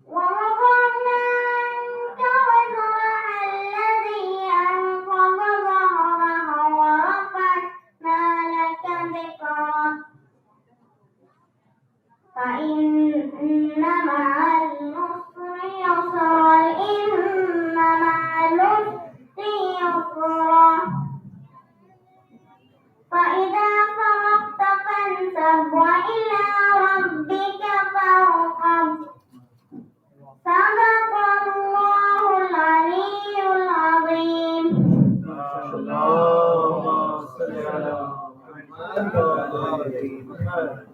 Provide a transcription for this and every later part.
ورفعنا عنك وزرك الذي أنقض ظهرك ورفعنا لك ذكرك فإن مع العسر يسرا إن مع العسر يسرا فإذا فرغت فانصب وإلى ربك فارغب صدق الله العلي العظيم. اللهم صل على محمد وعلى آل محمد.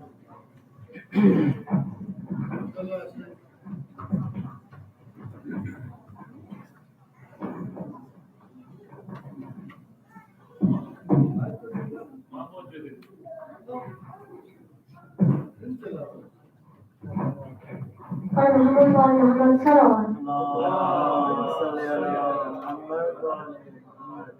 الحمد لله صلوات. اللهم صل على محمد وعلى آل محمد.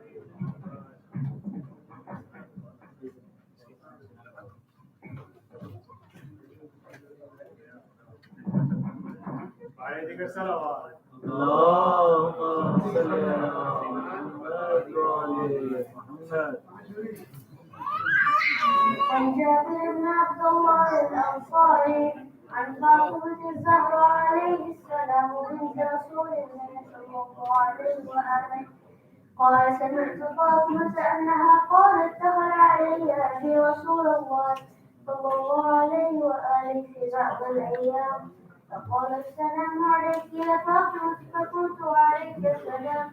عليك الصلوات. اللهم صل على محمد وعلى آل محمد. عن جابر بن عبد الله الأنصاري عن فاطمة الزهراء عليه السلام بنت رسول الله صلى الله عليه وآله قال سمعت فاطمة أنها قالت دخل علي أبي رسول الله صلى الله عليه وآله في بعض الأيام فقال السلام عليك يا فاطمة فقلت وعليك السلام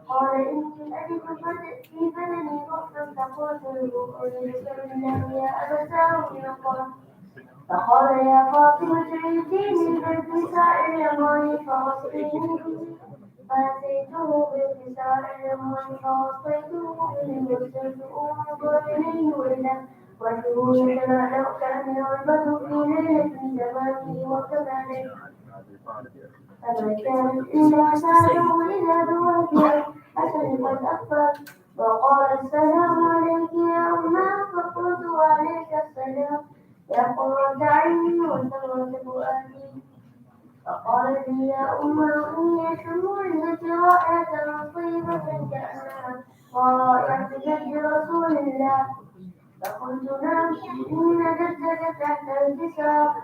قال إني أجد في بدني ضعفا فقلت له أريد بالله يا أبتاه يقول فقال يا فاطمة ائتيني بالكساء اليماني فوصيني به فأتيته بالكساء اليماني فوصيته به وسلته انظر إليه وجهه يتمألأ كأن يربط في ليلة زمانه وكماله فما كانت إلا ساعة وإذا بوجه حسن قد أكبر وقال السلام عليك يا أمه فقلت وعليك السلام يا قرة عيني وثمرة فؤادي فقال لي يا أمه إني أشم عندك رائحة طيبة كأنها رائحة جد رسول الله فقلت نعم إن جدك تحت الكساء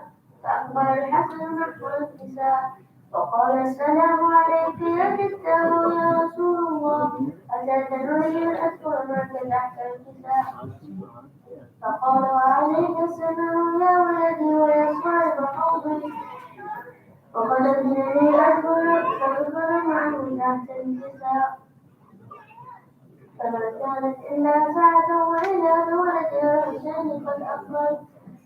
فأقبل الحسن نحو الكساء وقال السلام عليك يا جداه يا رسول الله أتدري أن أدخل معك تحت الكساء فقال وعليك السلام يا ولدي ويسمع حوضي وقد أذنني أدخل فأدخل معه تحت الكساء فما كانت إلا ساعة وإذا بولد الحسين قد أقبل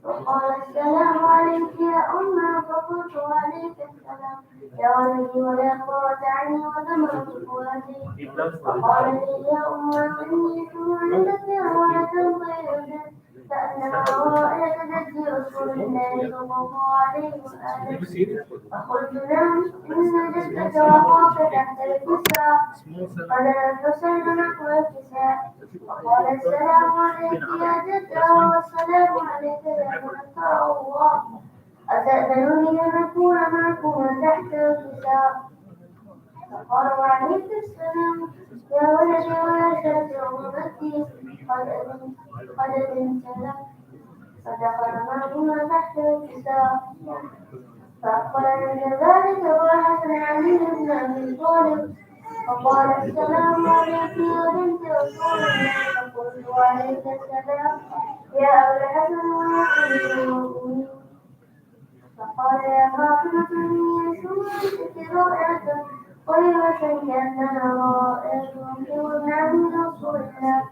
وقال السلام عليك يا أمه فقلت وعليك السلام يا ولدي ولا قرة عيني وثمرة فؤادي فقال لي يا أمه إني أشم عندك رائحة طيبة كأنها رائحة جد رسول الله صلى الله عليه وآله فقلت نعم إن جدك وقاك تحت الكساء قال الحسين نحو الكساء وقال السلام عليك يا جدة والسلام عليك يا من أنكر الله أتأذنني أن أكون معكما تحت الكساء فقال وعليك السلام يا ولدي ويا شافع أمتي قد أذنت لك فدخل معهما تحت الكساء فأقبل عند ذلك الحسن علي بن أبي طالب فقال السلام عليك يا بنت رسول الله فقلت وعليك السلام يا أبا الحسن ويا أمير المؤمنين فقال يا فاطمة إني أشم عندك رائحة طيبة كأنها رائحة من عند رسول الله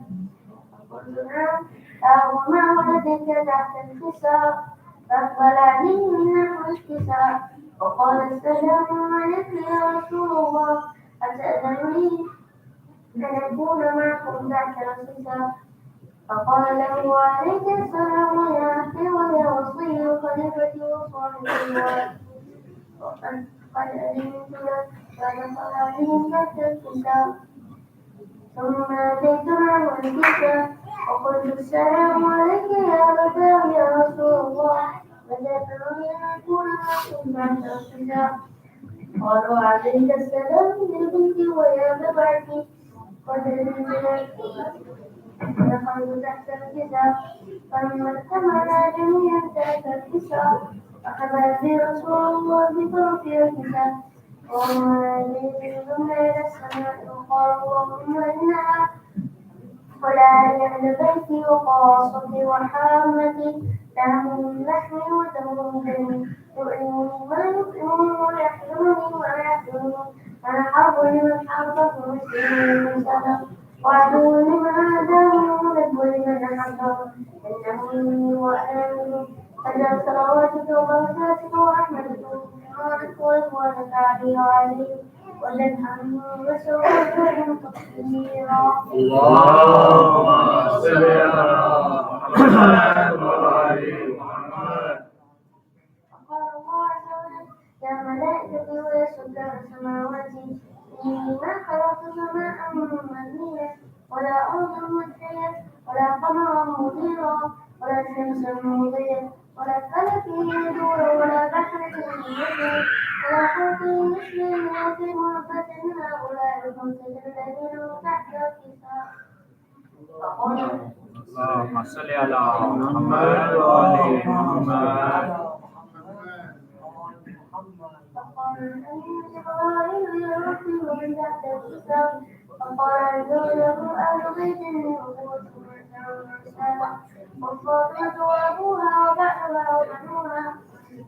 فقلت نعم أهو مع ولدك تحت الكساء فأقبل عليه من نحو الكساء وقال السلام عليك يا رسول الله أتأذنني أن أكون معكم تحت الكساء فقال له وعليك السلام يا أخي ويا وصي خليفتي وصاحب الله وقد أذنت لك فدخل عليهم تحت الكساء ثم أتيت معه الكساء وقلت السلام عليك يا أبتاه يا رسول الله فدخلني أن أكون معكم تحت الكساء قالوا عليك السلام بالبنت ويا بضعتي قد نزلت دخلوا تحت الكتاب فلما اجتمعنا جميعا تحت الكتاب أخذ بي رسول الله بطرف الكتاب وما يجوزون إلى السماء وقال اللهم إنها ولا يعلى بيتي وقاصتي وحامتي لهم من لحمي ودم دمي يؤلمني ما يؤلمني ويحزنني ما يحزنني أنا حرب لمن حاربه مسلم من سلام وعدو لمن عاداه وملك لمن أحبه إنه مني وأنا منه فجاء صلواتك وبركاتك ورحمتك وسبحانك وإخوانك علي وعليه وجدهم وسوء تقديرا اللهم صل على محمد وآل محمد. قال الله عز وجل يا ملائكتي ويسجد السماوات إني ما خلقت سماء مبنية ولا أرضا مدحية ولا قمرا مضيرا ولا شمسا مضية ولا فلك يدور ولا بحر يجري ولا حوت يسري من في محبة هؤلاء الخمسة الذين هم تحت الكتاب فقال اللهم صل على محمد وآل محمد. فقال الأمين جبرائيل يا ربي ومن تحت الكتاب فقال عنده له أهل بيت من أخوة ورسالة والفاطمة وأبوها وبعلها وبنوها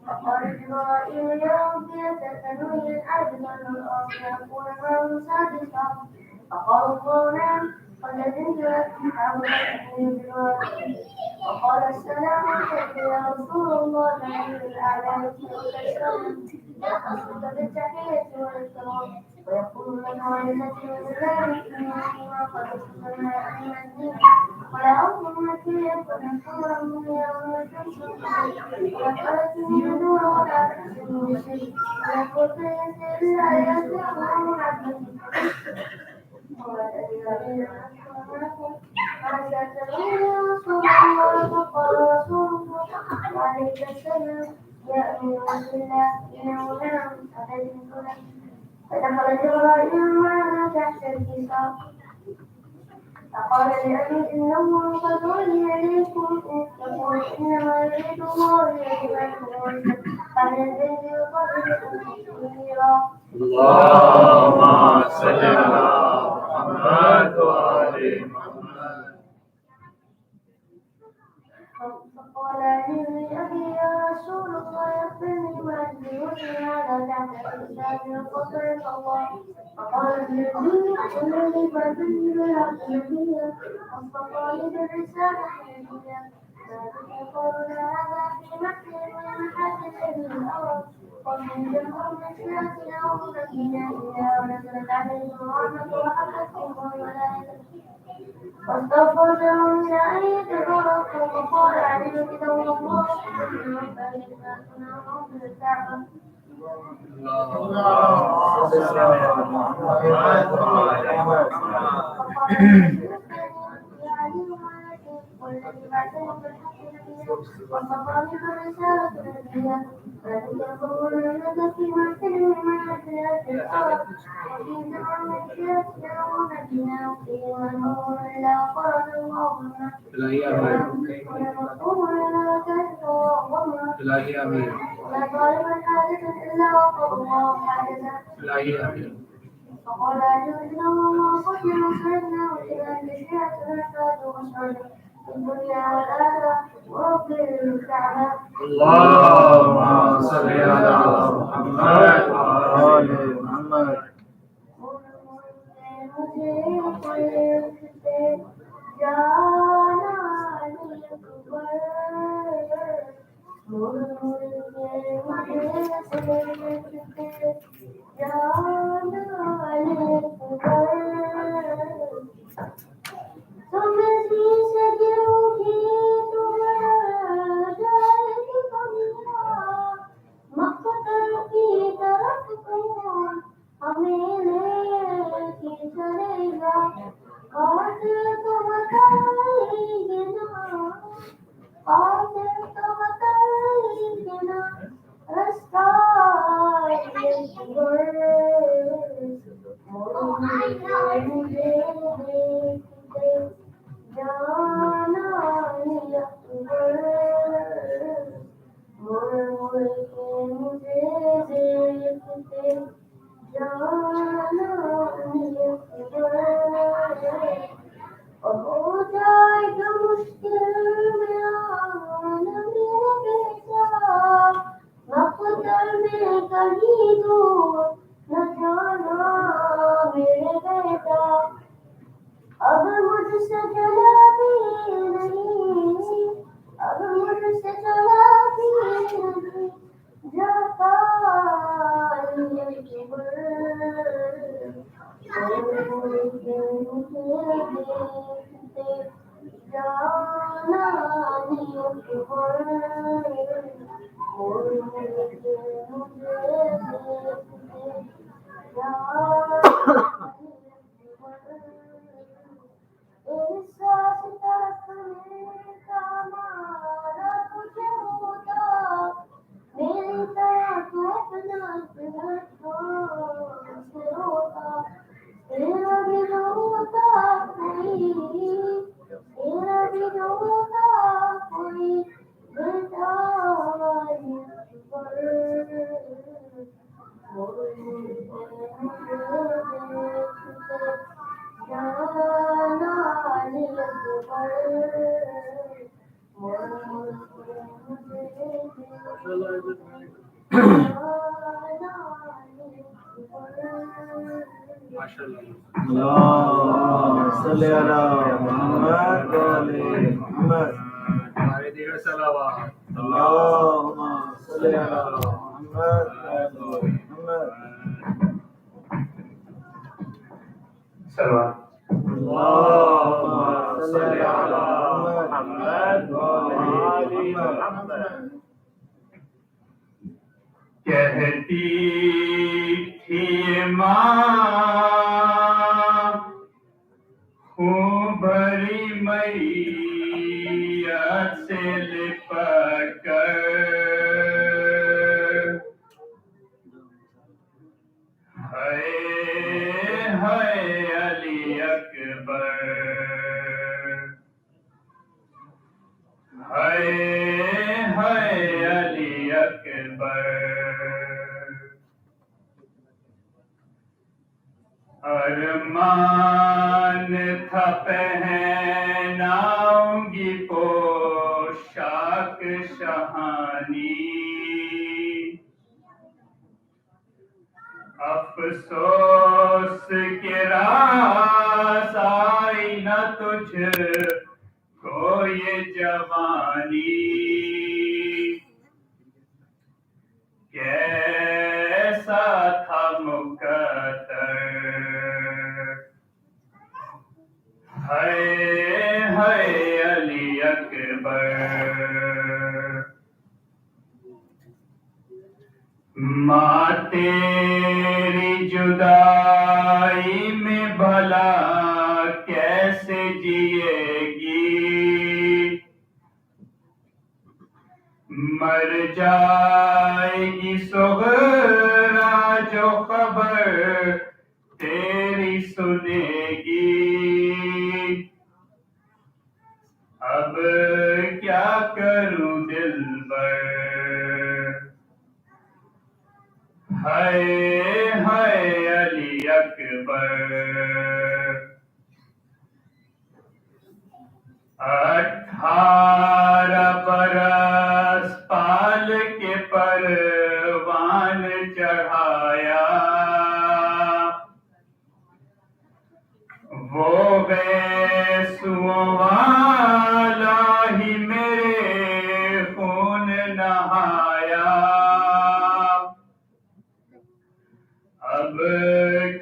فقال جبرائيل يا ربي أتأتني الأرض والأرض يكون معه سادسا فقال الله نعم قد أذنت لك حاول جبرائيل وقال السلام عليك يا رسول الله النبي الأعلى والسلام يخصك بالتحية والإكرام ويقول لك وعزتي وجلالي إني ما خلقت السماء من الدين ولا أرض مكية ولا حمرا منيا ولا شمس ولا فلك من نور ولا بحر من شيء ولا قوة إلا يسير عبدي وعليك السلام يا أمير الله إنه نعم أذنت لك فدخل جبرائيل معنا تحت الكساء فقال لأبي إنه قد ولي إليكم يقول إنما يريد الله ليجعلكم أهل البيت وقبلكم كثيرا اللهم صل على محمد وآل محمد. فقال لي أبي يا رسول الله أخبرني ما أدري على تحت الكتاب وقصرك الله فقال الذي فأدري بالعبد نبيا واصطفى لي بالرسالة حنيفيا يقول هذا في محل من محاسن الأرض ومن جمهور مسيرتنا ومسكيناتنا ونزلت عليهم الرحمة وحفتهم الملائكة واستغفرته من أن يتفرقوا وقال عليك دور الله فإنما كنا في الكعبة اللهم صل على محمد وآل محمد. والذي بعثه بالحق نبيا وصفاني بالرسالة نبيا ذلك القول الذي في محسن من محسنات الأرض وفي زمن من سيرتنا ونبينا وفيه من هو إلا قال اللهم ونقوم لنا كشف اللهم ولا طالب حادث إلا وقضى الله حادثا فقال أجوزنا وما صدنا وسعدنا وإلى تشريعتنا فاتوا وصعدا في الدنيا والآخرة ورب الكعبة اللهم صل على محمد وآل محمد. दूर न जाना मेरे बेटा, अब मुझसे चला भी नहीं, अब मुझसे चला भी नहीं जाता ये खबर, मुझे देखते जाना ये खबर, मुझे देखते जाना एहसास तरफने का मारा तुझे होता, मेरी तरह तू अपना अपना से होता, तेरा भी होता कोई, तेरा भी होता कोई बेटा ये पर, اللهم صل على محمد وعلى محمد. اللهم صل على محمد وعلى محمد. اللهم صل على محمد وعلى محمد. कहती थी माँ खूब भरी मैया से लिपट कर, हाय हाय अली अकबर, हाय हाय अली अकबर, अरमान था पहनाऊंगी पोशाक शहानी, अफसोस के रास आई न तुझ को ये जवानी, कैसा था मुकद्दर, हाय हाय अली अकबर, माँ तेरी जुदाई में भला कैसे जिएगी, मर जाएगी सोहरा जो खबर तेरी सुनेगी, अब क्या करूं दिलबर, हाय हाय अली अकबर, 18 बरस पाल के परवान चढ़ाया, वो गैसुओं वाला ही मेरे खून नहाया, अब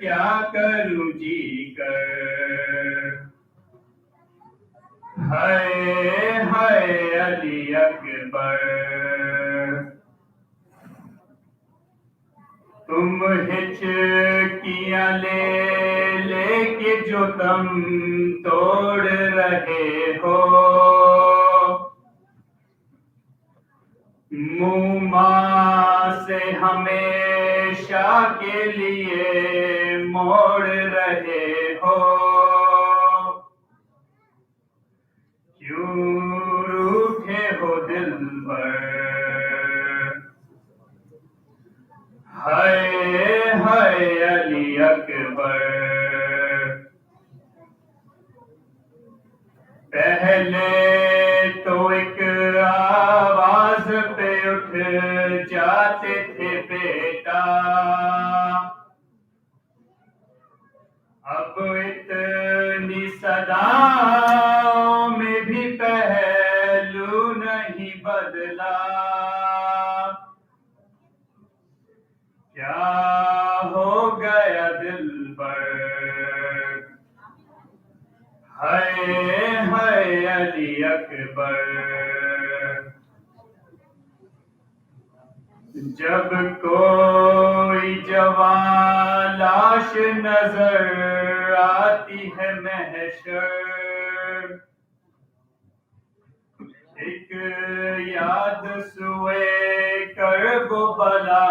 क्या करूं जी कर, हाय हाय अली अकबर, तुम हिचकियां ले लेके जो दम तोड़ रहे हो, मुँह माँ से हमेशा के लिए मोड़ रहे हो, क्यों रूठे हो दिलबर, हाय हाय अली अकबर, पहले तो एक आवाज पे उठ जाते थे बेटा, हो गया दिल पर। हाय हाय अली अकबर। जब कोई जवान लाश नजर आती है महशर, एक याद सुए करबो बला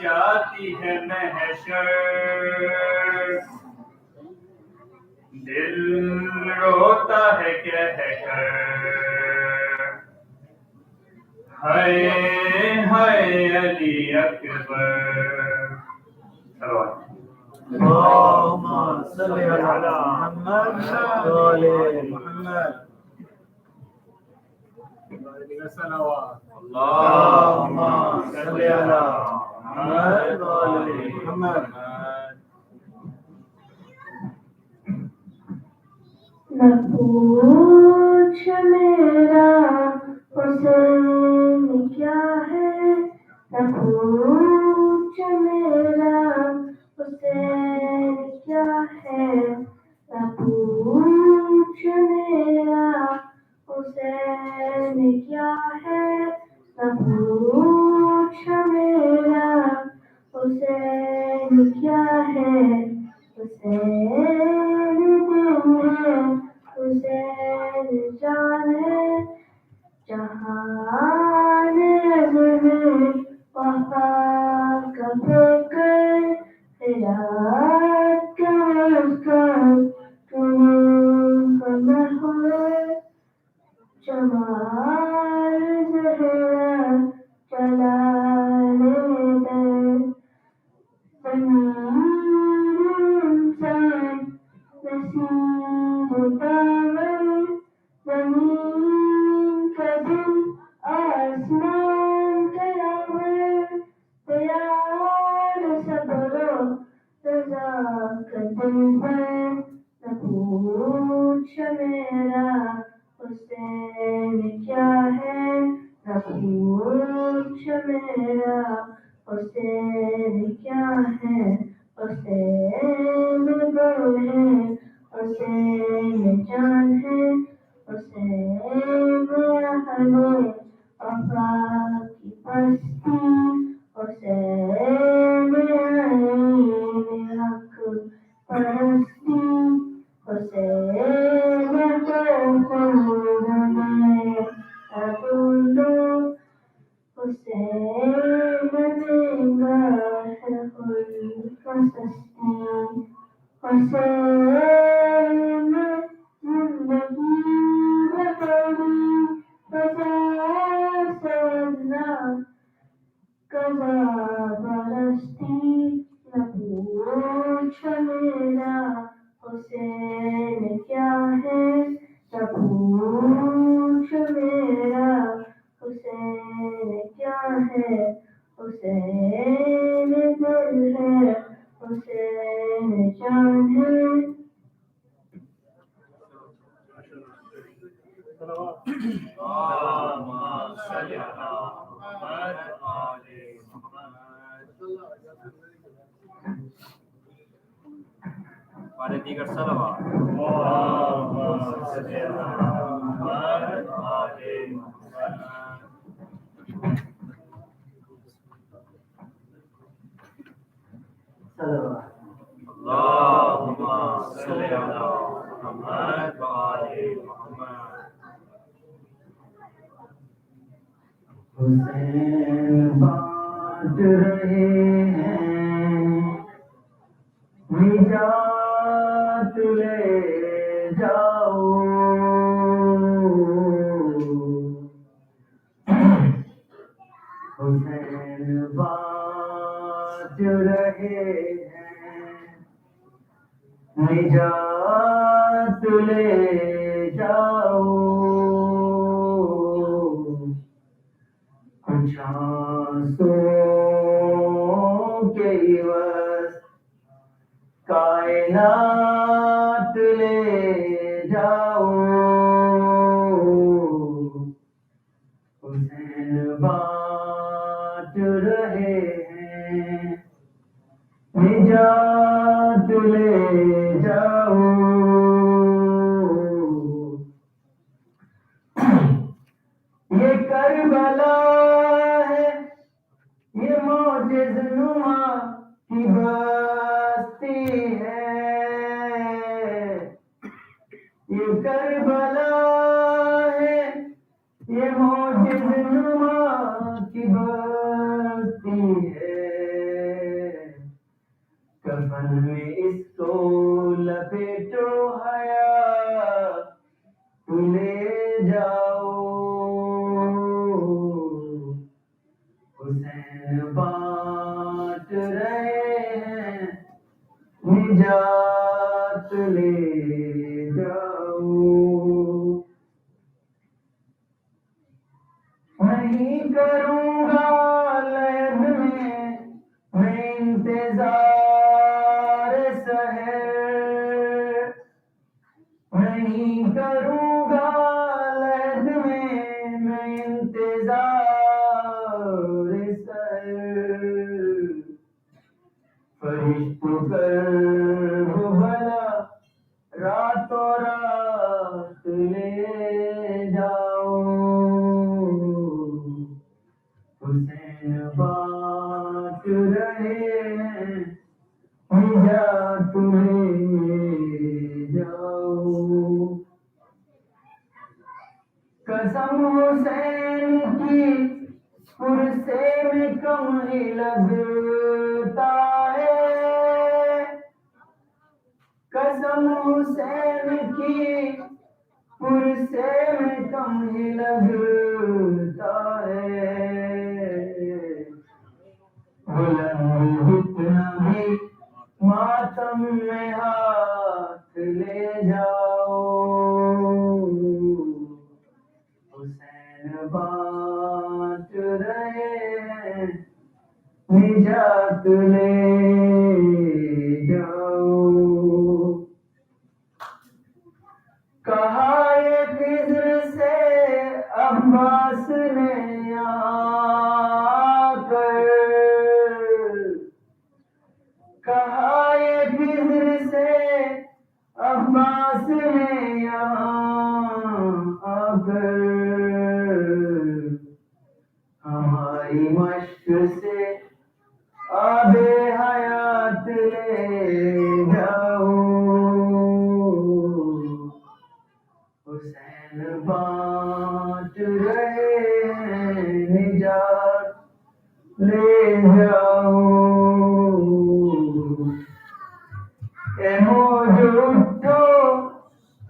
जाती है महशर। दिल रोता है कहकर हाय हाय अली अकबर। اللهم صل على محمد وآل محمد. اللهم صل على محمد وآل محمد. न पूछ मेरा हुसैन क्या है, न पूछ मेरा हुसैन क्या है, न पूछ मेरा हुसैन क्या है, न पूछ मेरा हुसैन क्या है। हुसैन दिल है, हुसैन जान है, जहान में वफा का फिक्र हिरात का उसका तुम्हें हुए जमाल जहरा जलाले दे। इंसान नसीब दामन, ज़मीन का दिल आसमान का यावर, तैयार सब्रो रज़ा का दिल है। न पूछ मेरा हुसैन क्या है, न पूछ मेरा हुसैन क्या है। हुसैन दिल है, हुसैन जान है, हुसैन अहले वफा की बस्ती, हुसैन आईन हक परस्ती, हुसैन अबूलो हुसैन निगाह हुस्न हुसैन जिंदगी बदली पचास कज़ा बरसती। न पूछ मेरा हुसैन क्या है, न पूछ मेरा हुसैन क्या है। हुसैन दिल है, हुसैन जान है। اللهم صل على محمد وآل محمد. pada tiga salawat. Allahumma salli ala Muhammad wa ali Muhammad. salawat. Allahumma salli ala Muhammad wa ali Muhammad. Hussain बात रहे हैं, निजात ले जाओ। हुसैन बात रहे हैं, निजात ले जाओ। कुछ आंसुओं के इवज़ कायनात ले जाओ। हुसैन बात रहे हैं, निजात ले जाओ। ये करबला है, ये मोजिज़ नुमा की बस्ती है। ये करबला है, ये मोजिज़ नुमा की बस्ती है। कफन में इसको लपेटो हया, ले जाओ। हुसैन बांट रहे हैं, निजात ले जाओ। नहीं करूँगा लहद में मैं इंतजार सहर, नहीं करूँगा लहद में मैं इंतजार सहर। फरिश्तों कर वो भला रातों रात ले जाओ। हुसैन बांट रहे हैं, निजात ले जाओ। कसम हुसैन की पुरसे में कम ही लगता है। कसम हुसैन की पुरसे में कम ही लगता है। बुलंद जितना भी मातम में हाथ ले जाओ। हुसैन बांट रहे हैं, निजात ले जाओ। कहा ये खिज़्र से अब्बास ने आकर, कहा ये खिज़्र से अब्बास ने आकर। हमारी मश्क से आबे हयात ले जाओ। हुसैन बांट रहे हैं, निजात ले जाओ। ए मौजो उठो,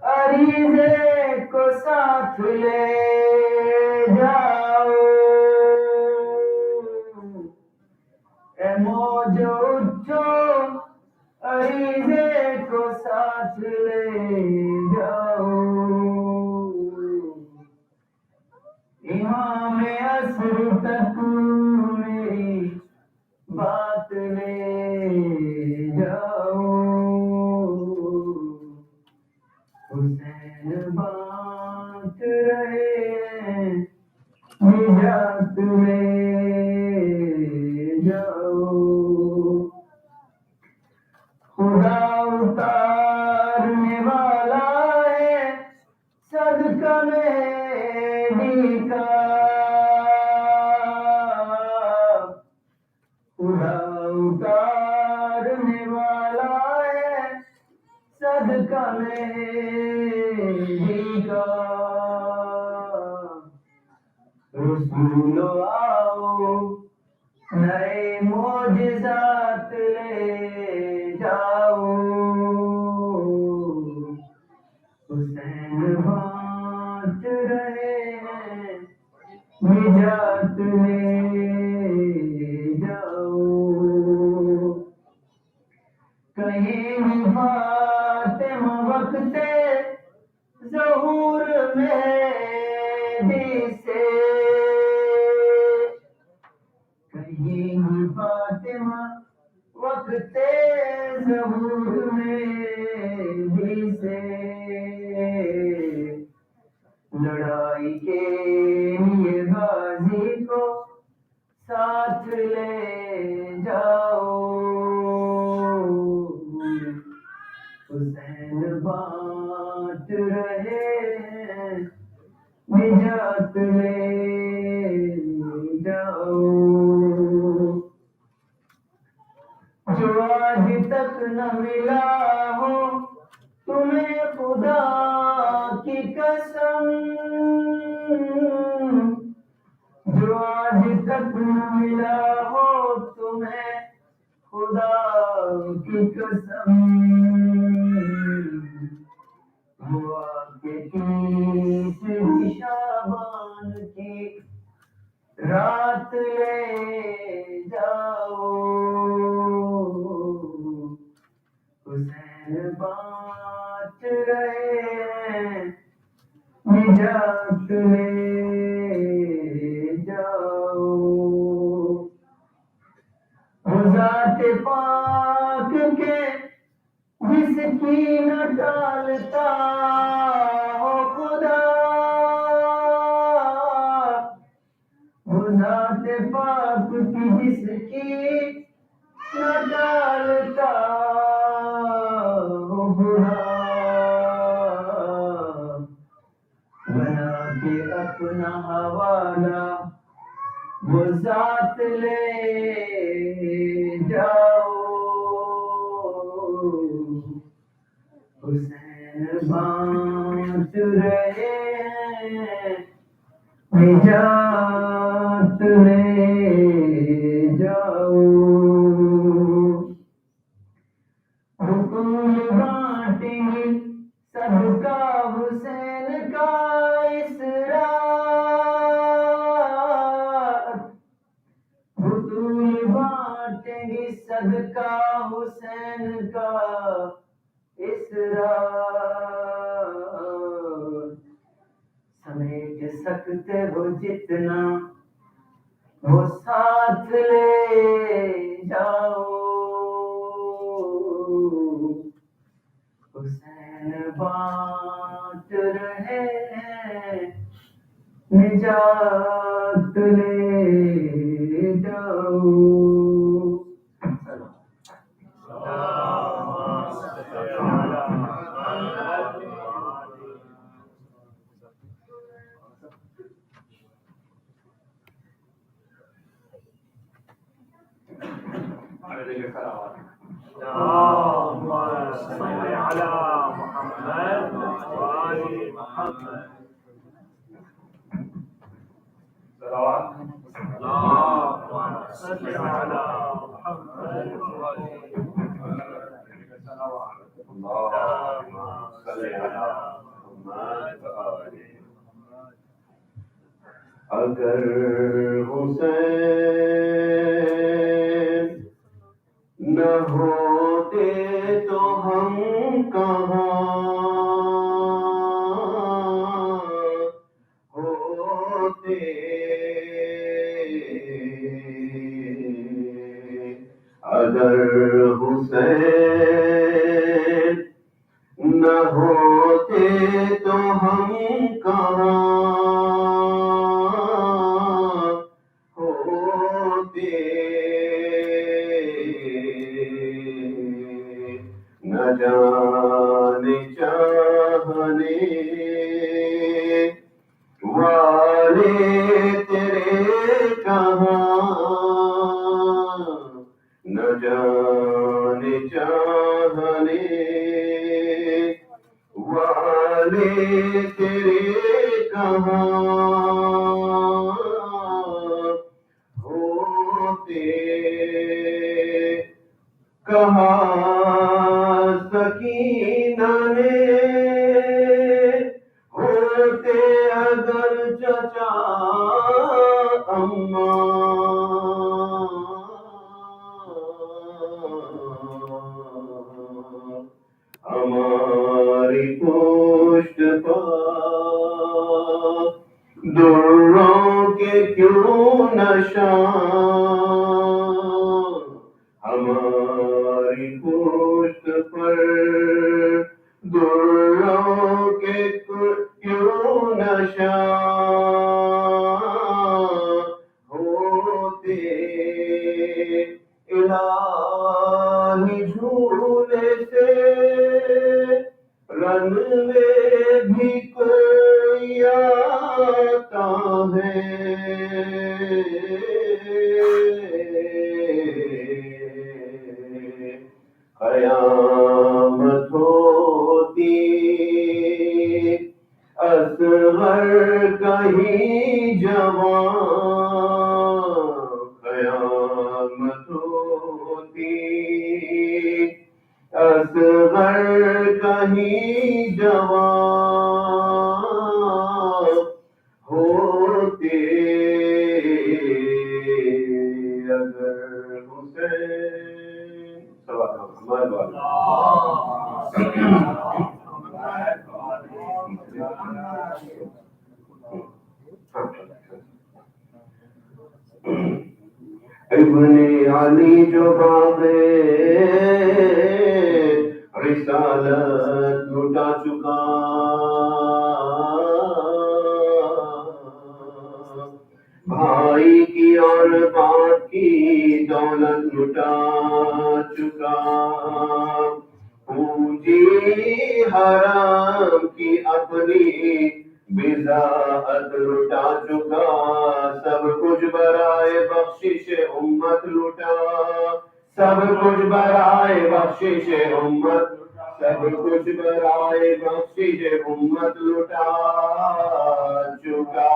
अरीज़े को साथ ले जाओ। ए मौजो उठो, अरीज़े को साथ ले जाओ। इमाम असर तक मेरी बात ले जाओ। हुसैन बांट रहे हैं, निजात ले जाओ। खुदा उतारने वाला है सदका मेहदी का। खुदा उतारने वाला है सदका मेहदी का। रसूलो आओ, नए मोजिज़ात ले जाओ। हुसैन बांट रहे हैं, निजात ले जाओ। कहीं फातिमा वक्ते ज़हूर मेहदी से, कहीं फातिमा वक्ते ज़हूर मेहदी से। लड़ाई के लिए गाजी को साथ ले जाओ। जो आज तक न मिला हो तुम्हें खुदा की कसम, जो आज तक न मिला हो तुम्हें खुदा की कसम, हुआ के तीसरी शाबान की रात ले जाओ, हुसैन बाँट रहे निजात ले जाओ। वो ज़ात पाक के जिसकी न टालता हो खुदा, वो ज़ात पाक की जिसकी न डालता हो बुरा, बना के अपना हवाला वो ज़ात ले जाओ, हुसैन बाँट रहे हैं निजात ले जाओ। हुकुम बांटेंगे सबका हुसैन का इस रात, हुकुम बांटेंगे सदका हुसैन का इस रात, समेट सकते हो जितना वो साथ ले जाओ, हुसैन बाँट रहे हैं निजात ले जाओ। अगर हुसैन न होते तो हम कहाँ होते, अगर हुसैन न होते तो हम कहाँ होते, न जाने चाहने वाले तेरे कहाँ, न जाने चाहने वाले तेरे कहाँ होते, कहा सकीना ने होते अगर चचा अम्मा, हमारी पोस्ट पर दुर्रों के क्यों निशान, हमारी पोस्ट पर दुर्रों के क्यों निशान होते, इलाही झूले से रन में भी कोई आता है, कहीं जवां क़यामत होती, असग़र कहीं जवां होते, अगर हुसैन इब्ने अली जो बाग़े रिसालत लुटा चुका, भाई की और बाप की दौलत लुटा चुका, पूंजी हराम की अपनी बिज़ाअत लुटा चुका, सब कुछ बराए बख्शिश उम्मत लुटा, सब कुछ बराए बख्शिश उम्मत, सब कुछ बराए बख्शिश उम्मत लुटा चुका,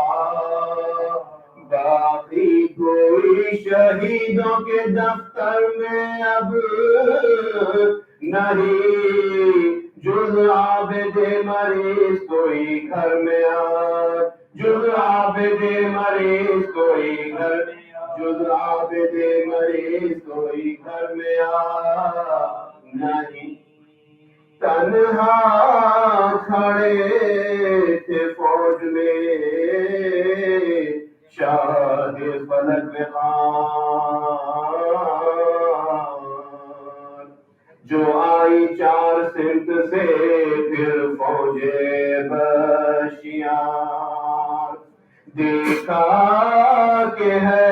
बाकी कोई शहीदों के दफ्तर में अब नहीं, जुज़ आबिदे मरीज़ कोई घर में आ, जुज़ आबिदे मरीज़ कोई घर में, जुज़ आबिदे मरीज़ कोई घर में आ नहीं, तन्हा खड़े थे फौज में शाह फलक खान, जो आई चार सिमत से फिर फौजे बशियार, देखा के है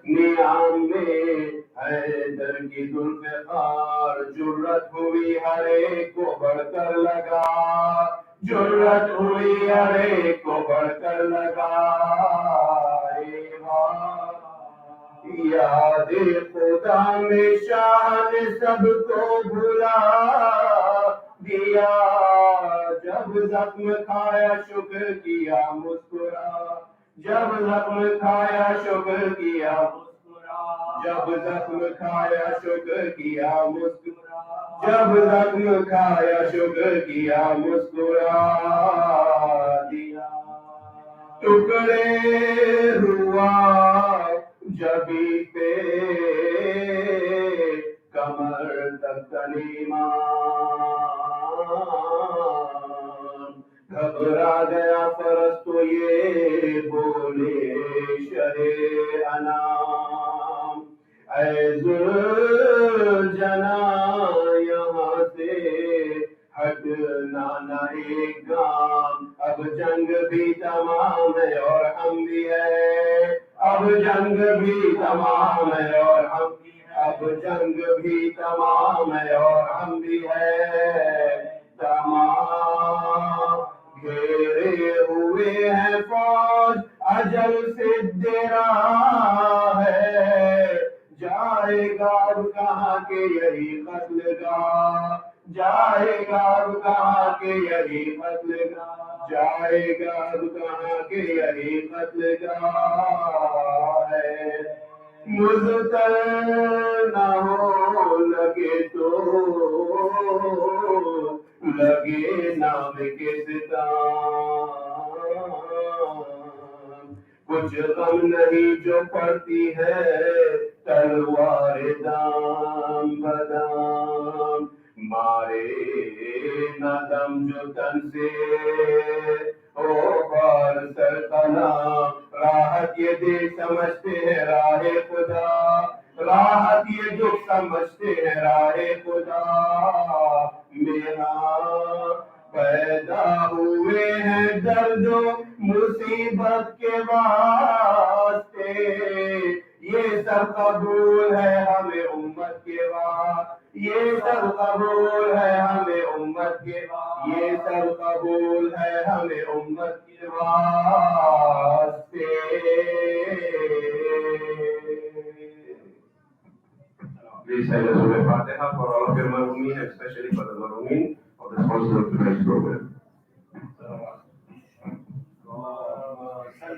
नियाम में हैदर की जुल्फ़िकार, जुर्रत हुई हर एक को बढ़कर लगा, जुर्रत हुई हर एक को बढ़कर लगा, याद खुदा में शाह ने सबको भुला दिया, जब जख्म खाया शुक्र किया मुस्कुरा, जब जख्म खाया शुक्र किया मुस्कुरा, जब जख्म खाया शुक्र किया मुस्कुरा, जब जख्म खाया शुक्र किया मुस्कुरा दिया, टुकड़े हुआ जबी पे कमर तक तलीमान, घबरा गया फरस तो ये बोले शरे अनाम, ऐ ज़ुलजना यहाँ से हटना न एक गाम, अब जंग भी तमाम है और हम भी है, अब जंग भी तमाम है और हम भी है, अब जंग भी तमाम है और हम भी है तमाम, घेरे हुए हैं फौज अजल से देरा है, जाएगा अब कहाँ के यही कत्लगाह, जाएगा अब कहाँ के यही कत्लगाह, जाएगा अब कहाँ के यही कत्लगाह है, मुज़्तर न हो लगे तो लगे नाम के सितार, कुछ गम नहीं जो पड़ती है तलवार दाम बदाम, मारे न दम जो तन से ओ बार सर कलाम, राहत ये देख समझते हैं राहे खुदा, राहत ये दुख समझते हैं राहे खुदा, मेरा पैदा हुए हैं दर्दो मुसीबत के वास्ते, ये सब कबूल है हमें उम्मत के वास्ते, ये सब कबूल है हमें उम्मत के वास्ते, ये सब कबूल है हमें उम्मत के वास्ते। Please say the Surah Fatiha for all of your marhumin, especially for the marhumin of the sponsor of tonight's program.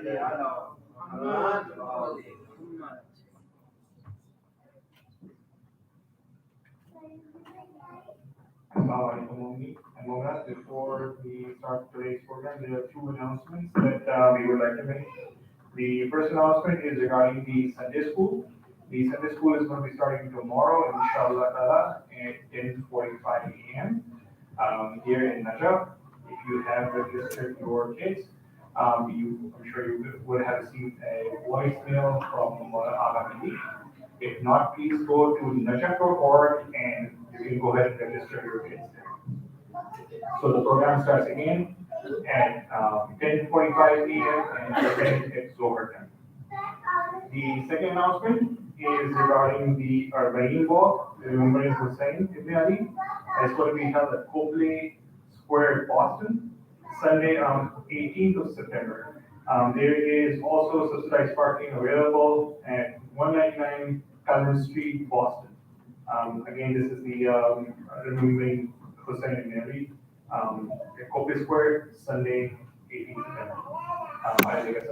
صل على محمد وآل محمد. Before we start today's program, there are two announcements that we would like to make. The first announcement is regarding the Sunday school. The Sunday school is going to be starting tomorrow, inshallah ta'ala, at 10:45 a.m. Here in NEJAF. If you have registered your kids, I'm sure you would have received a voicemail from Ahmed. If not, please go to nejaf.org and you can go ahead and register your kids there. So the program starts again at 10:45 p.m. and ends at Zohar time. The second announcement is regarding the Arbaeen Walk, remembering Hussein Ibn Ali. It's going to be held at Copley Square, Boston, Sunday, 18th of September. There is also subsidized parking available at 199 Calvin Street, Boston. Again, this is the remembering Hussein Ibn Ali at Copley Square, Sunday, 18th September. I think it's a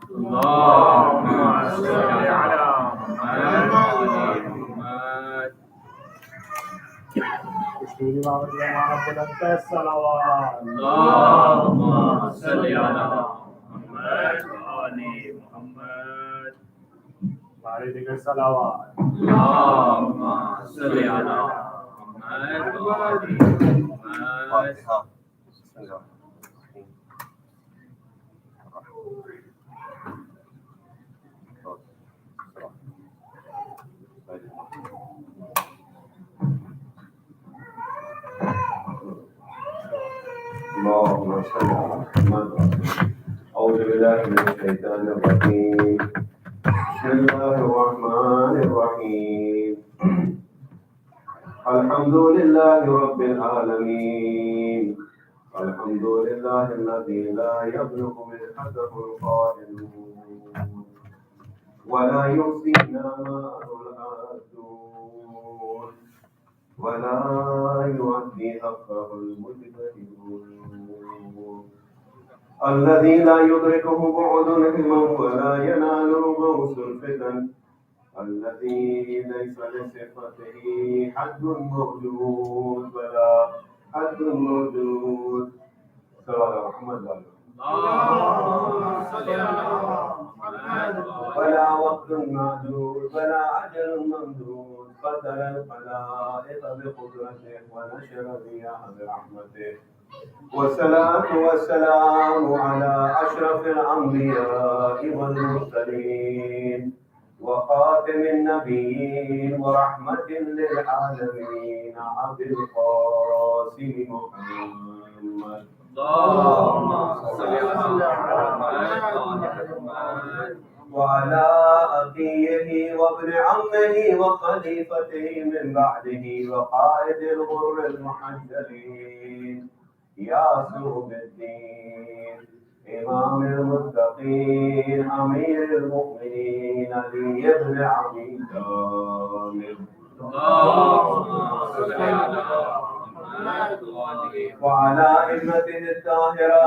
اللهم صل على محمد وآل محمد. اللهم صل على محمد وآل محمد. اللهم صل على محمد وآل محمد. اللهم صل على محمد. أعوذ بالله من الشيطان الرجيم. بسم الله الرحمن الرحيم. الحمد لله رب العالمين. الحمد لله الذي لا يبلغ ملحته القائلون ولا يحصي نعماءه العادون ولا يؤدي حقه المجتهدون. الذي لا يدركه بعد الهمم ولا يناله غوث الفتن. الذي ليس لصفته حد موجود ولا حد موجود. صلى على محمد وعلى اللهم صل على محمد ولا وقت معدود ولا عجل ممدود. قدر الخلائق بقدرته ونشر الرياح برحمته. والصلاة والسلام على أشرف الأنبياء والمرسلين وخاتم النبيين ورحمة للعالمين أبي القاسم محمد. اللهم صل على محمد وعلى أخيه وابن عمه وخليفته من بعده وقائد الغر المحجلين ياسر الدين إمام المتقين أمير المؤمنين علي بن أبي طالب. اللهم صل على محمد وعلى أئمته الطاهرة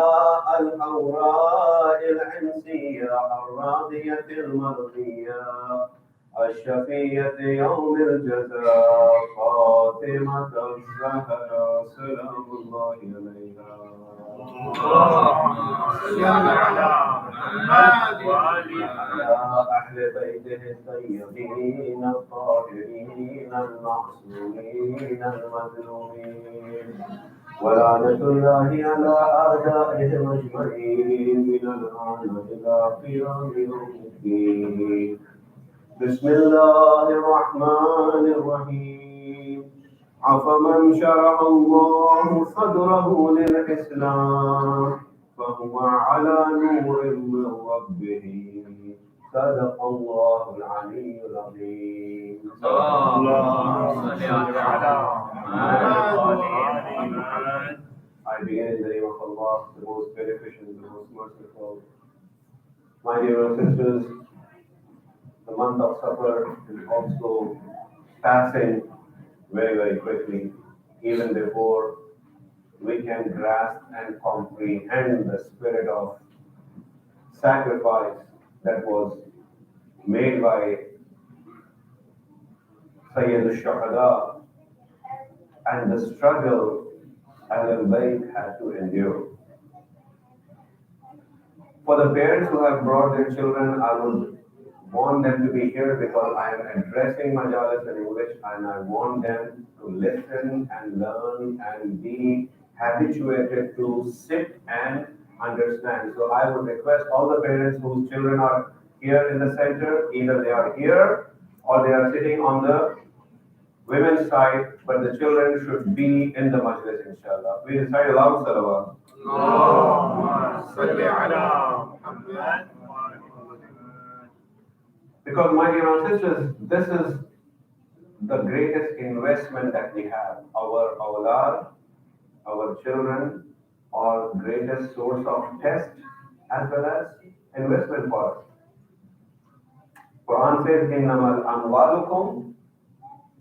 الحوراء العنسية الراضية المرضية الشفية يوم الجزاء فاطمة الزهراء سلام الله عليها. اللهم صل على محمد وعلى أهل بيته الطيبين الطاهرين المعصومين المظلومين ولعنة الله على أعدائهم أجمعين من الآن إلى قيام يوم الدين. بسم الله الرحمن الرحيم. أفمن شرح الله صدره للإسلام فهو على نور من ربه. صدق الله العلي العظيم. اللهم صل على محمد. I begin in the name of Allah, the most beneficent, the most merciful. My dear sisters, the month of Safar is also passing very, very quickly, even before we can grasp and comprehend the spirit of sacrifice that was made by Sayyid al-Shuhada and the struggle Ahlul Bayt had to endure. For the parents who have brought their children, I would want them to be here because I am addressing Majalis in English and I want them to listen and learn and be habituated to sit and understand. So I would request all the parents whose children are here in the center, either they are here or they are sitting on the women's side, but the children should be in the Majlis, inshallah. We recite aloud salawat. اللهم صل على محمد. Because, my dear sisters, this is the greatest investment that we have. Our awlad, our children, are greatest source of test as well as investment for us. Quran says, إِنَّمَا الْأَمْوَالُكُمْ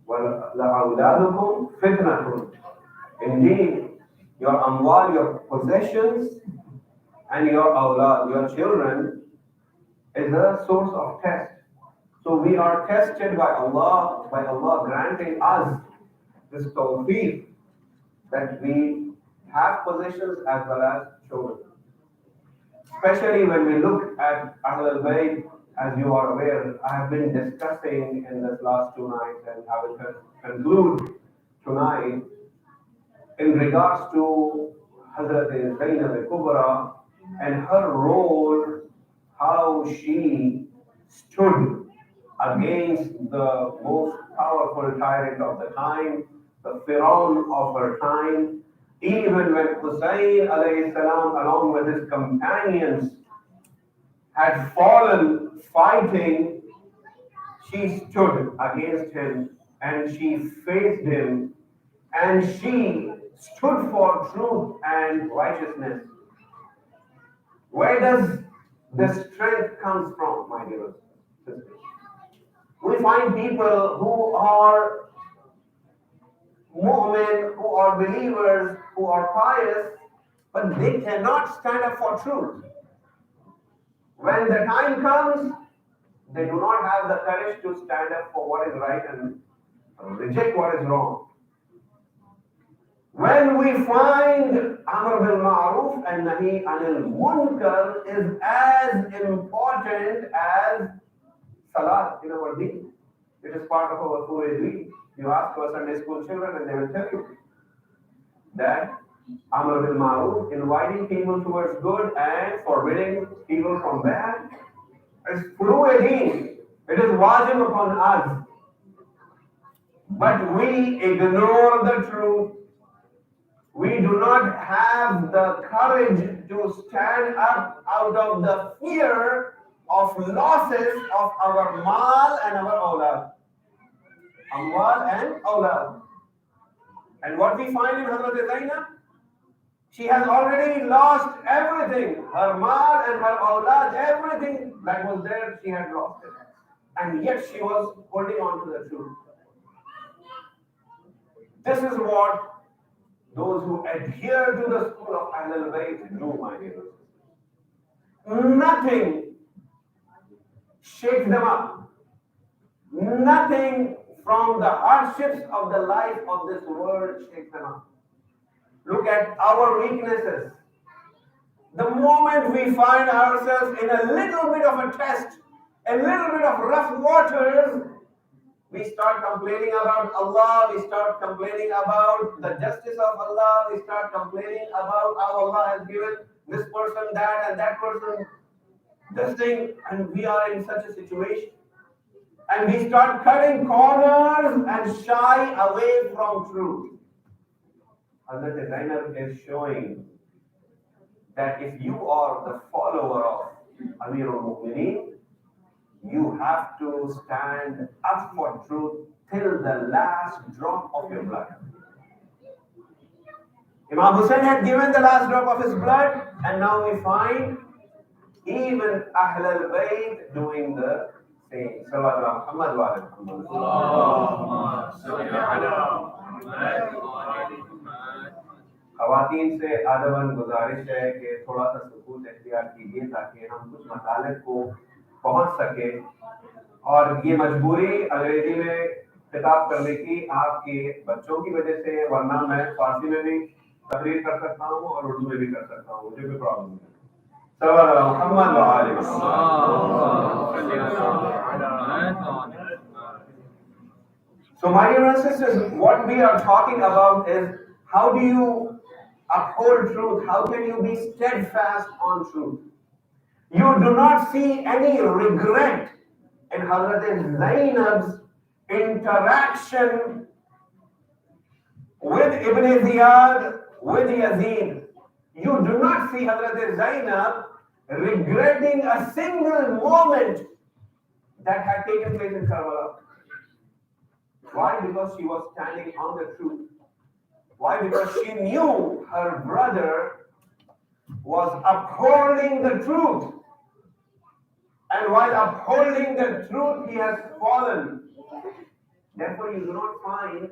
وَلَأَوْلَادُكُمْ فِتْنَةٌ. Indeed, your amwal, your possessions, and your awlad, your children, is a source of test. So we are tested by Allah granting us this tawfiq that we have possessions as well as children. Especially when we look at Ahlul Bayt, as you are aware, I have been discussing in this last 2 nights and I will conclude tonight in regards to Hazrat Zainab al-Kubra and her role, how she stood against the most powerful tyrant of the time, the Pharaoh of her time. Even when Hussein alayhi salam along with his companions had fallen fighting, she stood against him and she faced him and she stood for truth and righteousness. Where does the strength comes from, my dear sisters? We find people who are mu'min, who are believers, who are pious, but they cannot stand up for truth. When the time comes, they do not have the courage to stand up for what is right and reject what is wrong. When we find Amr bil Ma'ruf and Nahi anil Munkar is as important as Salat in our deen. It is part of our Pure deen. You ask our Sunday school children and they will tell you that Amr bil Ma'ruf, inviting people towards good and forbidding people from bad, is Pure deen. It is wajib upon us. But we ignore the truth. We do not have the courage to stand up out of the fear of losses of our mal and our awlad. Amwal and awlad. And what we find in Hazrat Zainab, she has already lost everything. Her mal and her awlad, everything that was there, she had lost it. And yet she was holding on to the truth. This is what those who adhere to the school of Ahlul Bayt do, my dear. Nothing shakes them up. Nothing from the hardships of the life of this world shakes them up. Look at our weaknesses. The moment we find ourselves in a little bit of a test, a little bit of rough waters, we start complaining about Allah, we start complaining about the justice of Allah, we start complaining about how Allah has given this person that and that person this thing, and we are in such a situation. And we start cutting corners and shy away from truth. Hazrat Zainab is showing that if you are the follower of Amirul Mu'mineen, you have to stand up for truth till the last drop of your blood. Imam Hussein had given the last drop of his blood, and now we find even Ahlul Bayt doing the same. Sallallahu alaihi wasallam. खवातीन से आदवन गुजारिश है कि थोड़ा सा सुकून इख्तियार कीजिए ताकि हम कुछ मसाले को पहुंच सके। और ये मजबूरी अंग्रेजी में खिताब करने की आपके बच्चों की वजह से, वरना मैं फारसी में भी तकरीर कर सकता हूँ और उर्दू में भी कर सकता हूँ, मुझे कोई प्रॉब्लम नहीं। So my dear brothers and sisters, what we are talking about is how do you uphold truth? How can you be steadfast on truth? You do not see any regret in Hazrat Zainab's interaction with Ibn Ziyad, with Yazid. You do not see Hazrat Zainab regretting a single moment that had taken place in Karbala. Why? Because she was standing on the truth. Why? Because she knew her brother was upholding the truth. And while upholding the truth, he has fallen. Therefore, you do not find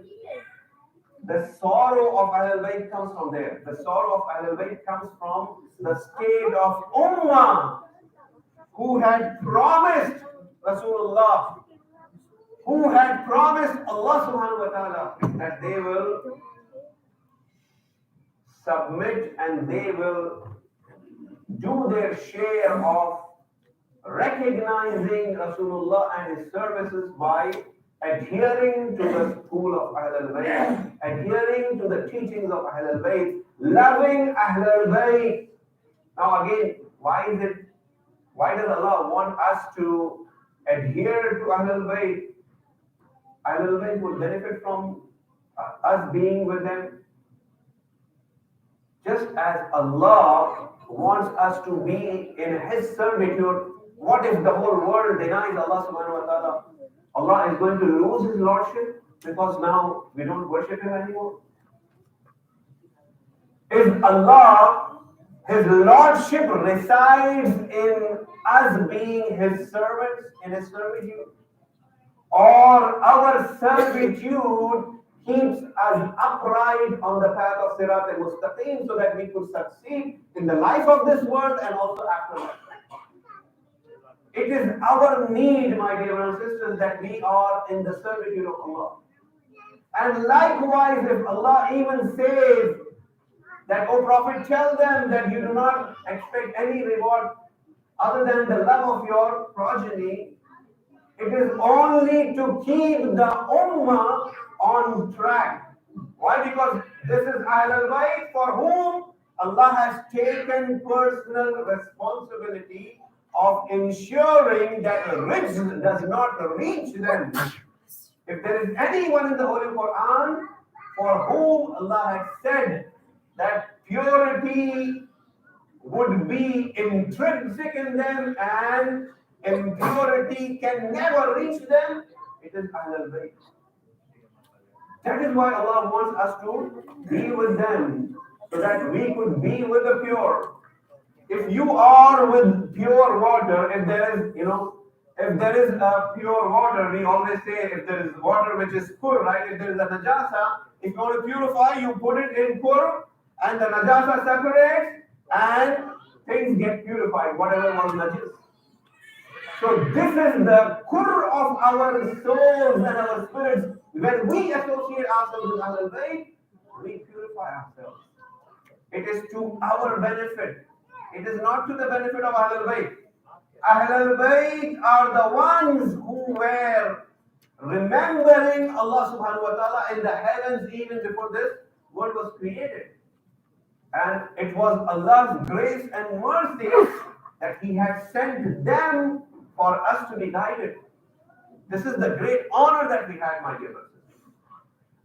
the sorrow of Ahlul Bayt comes from there. The sorrow of Ahlul Bayt comes from the state of Ummah who had promised Rasulullah, who had promised Allah subhanahu wa ta'ala that they will submit and they will do their share of recognizing Rasulullah and his services by adhering to the school of Ahlul Bayt, adhering to the teachings of Ahlul Bayt, loving Ahlul Bayt. Now again, why does Allah want us to adhere to Ahlul Bayt? Ahlul Bayt would benefit from us being with them. Just as Allah wants us to be in His servitude, what if the whole world denies Allah subhanahu wa ta'ala? Allah is going to lose His Lordship because now we don't worship Him anymore? If Allah, His Lordship resides in us being His servants, in His servitude, or our servitude keeps us upright on the path of Sirat al-Mustaqim so that we could succeed in the life of this world and also after that. It is our need, my dear brothers and sisters, that we are in the servitude of Allah. And likewise, if Allah even says that, O Prophet, tell them that you do not expect any reward other than the love of your progeny, it is only to keep the Ummah on track. Why? Because this is Ahlul Bayt for whom Allah has taken personal responsibility of ensuring that rizq does not reach them. If there is anyone in the Holy Quran for whom Allah has said that purity would be intrinsic in them and impurity can never reach them, it is Ahlul Bayt. That is why Allah wants us to be with them, so that we could be with the pure. If you are with pure water, if there is, if there is a pure water, we always say if there is water which is kur, right? If there is a najasa, if you want to purify, you put it in kur, and the najasa separates, and things get purified, whatever was najis. So this is the kur of our souls and our spirits. When we associate ourselves with Ahlul Bayt, we purify ourselves. It is to our benefit. It is not to the benefit of Ahlul Bayt. Ahlul Bayt are the ones who were remembering Allah subhanahu wa ta'ala in the heavens even before this world was created. And it was Allah's grace and mercy that He had sent them for us to be guided. This is the great honor that we had, my dear brothers.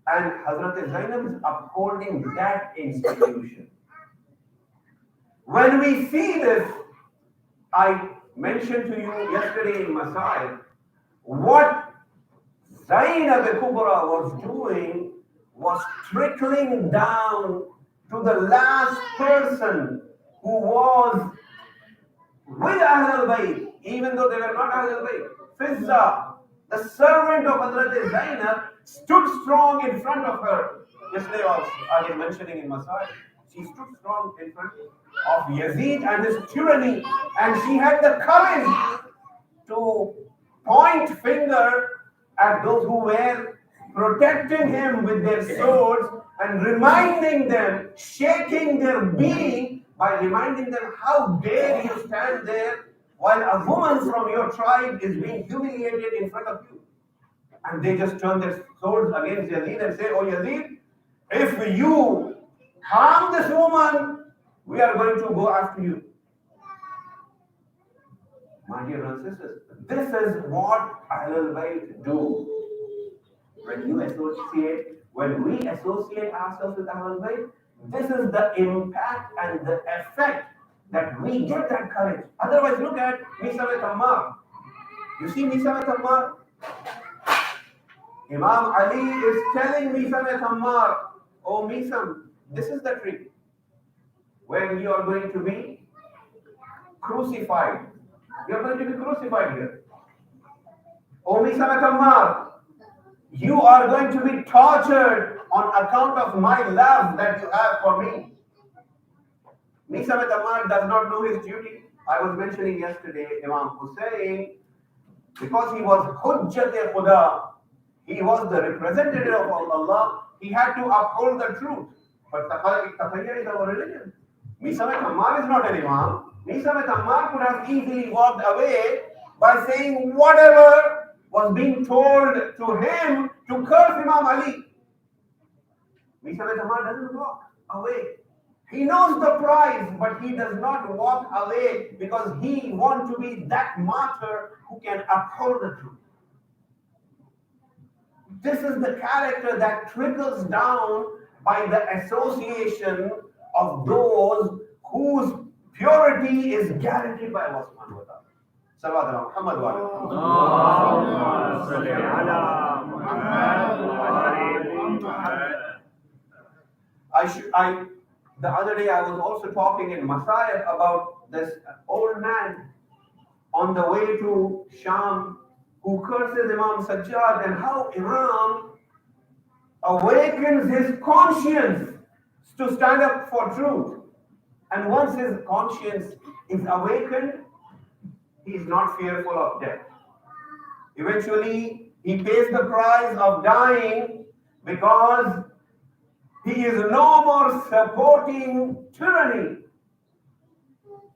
And Hazrat Zainab is upholding that institution. When we see this, I mentioned to you yesterday in Masail, what Zainab al-Kubra was doing was trickling down to the last person who was with Ahlul Bayt, even though they were not Ahlul Bayt. Fizza, the servant of Hazrat Zainab, stood strong in front of her. Yesterday I was mentioning in Masail. She stood strong in front of Yazid and his tyranny, and she had the courage to point finger at those who were protecting him with their swords and reminding them, shaking their being by reminding them, how dare you stand there while a woman from your tribe is being humiliated in front of you. And they just turn their swords against Yazid and say, oh Yazid, if you harm this woman, we are going to go after you. My dear brothers and sisters, this is what Ahlul Bayt do. When we associate ourselves with Ahlul Bayt, this is the impact and the effect that we get that courage. Otherwise, look at Misa with Ammar. You see Misa with Ammar? Imam Ali is telling Misa with Ammar, oh Misa, this is the trick. When you are going to be crucified. You are going to be crucified here. Oh Misa with Ammar, you are going to be tortured on account of my love that you have for me. Misa with Ammar does not know his duty. I was mentioning yesterday Imam Hussein, because he was Hujjat-e-Khuda, he was the representative of Allah, he had to uphold the truth. But Taqiyya is our religion. Misa with Ammar is not an Imam. Misa with Ammar could have easily walked away by saying whatever was being told to him to curse Imam Ali. Misa with Ammar doesn't walk away. He knows the prize, but he does not walk away because he wants to be that martyr who can uphold the truth. This is the character that trickles down by the association of those whose purity is guaranteed by Allah subhanahu wa ta'ala. Salawat ala Muhammad wa Allahumma salli ala Muhammad wa ali Muhammad. The other day I was also talking in Masayib about this old man on the way to Sham who curses Imam Sajjad, and how Imam awakens his conscience to stand up for truth. And once his conscience is awakened, he is not fearful of death. Eventually, he pays the price of dying because he is no more supporting tyranny.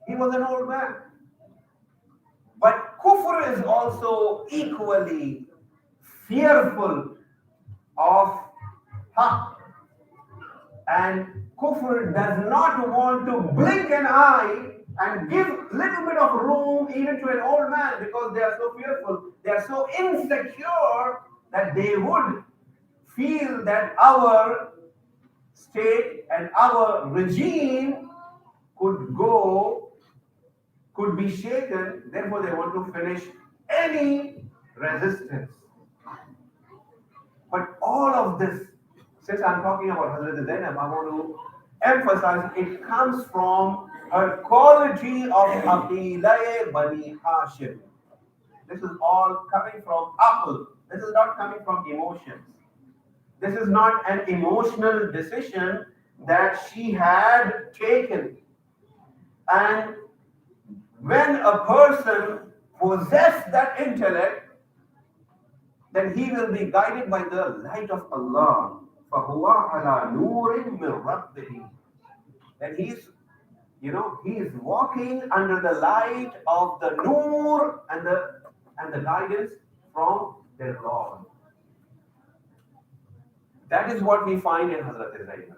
He was an old man. But kufr is also equally fearful of haqq. And kufr does not want to blink an eye and give little bit of room even to an old man, because they are so fearful, they are so insecure that they would feel that our state and our regime could be shaken. Therefore they want to finish any resistance. But all of this, since I'm talking about Hazrat Zainab, I want to emphasize it comes from her quality of Aqilay Bani Hashim. This is all coming from aql. This is not coming from emotions. This is not an emotional decision that she had taken. And when a person possesses that intellect, then he will be guided by the light of Allah. فَهُوَ عَلَى نُورٍ مِّن رَبِّهِ. Then he is walking under the light of the nur and the guidance from their Lord. That is what we find in Hazrat Zainab.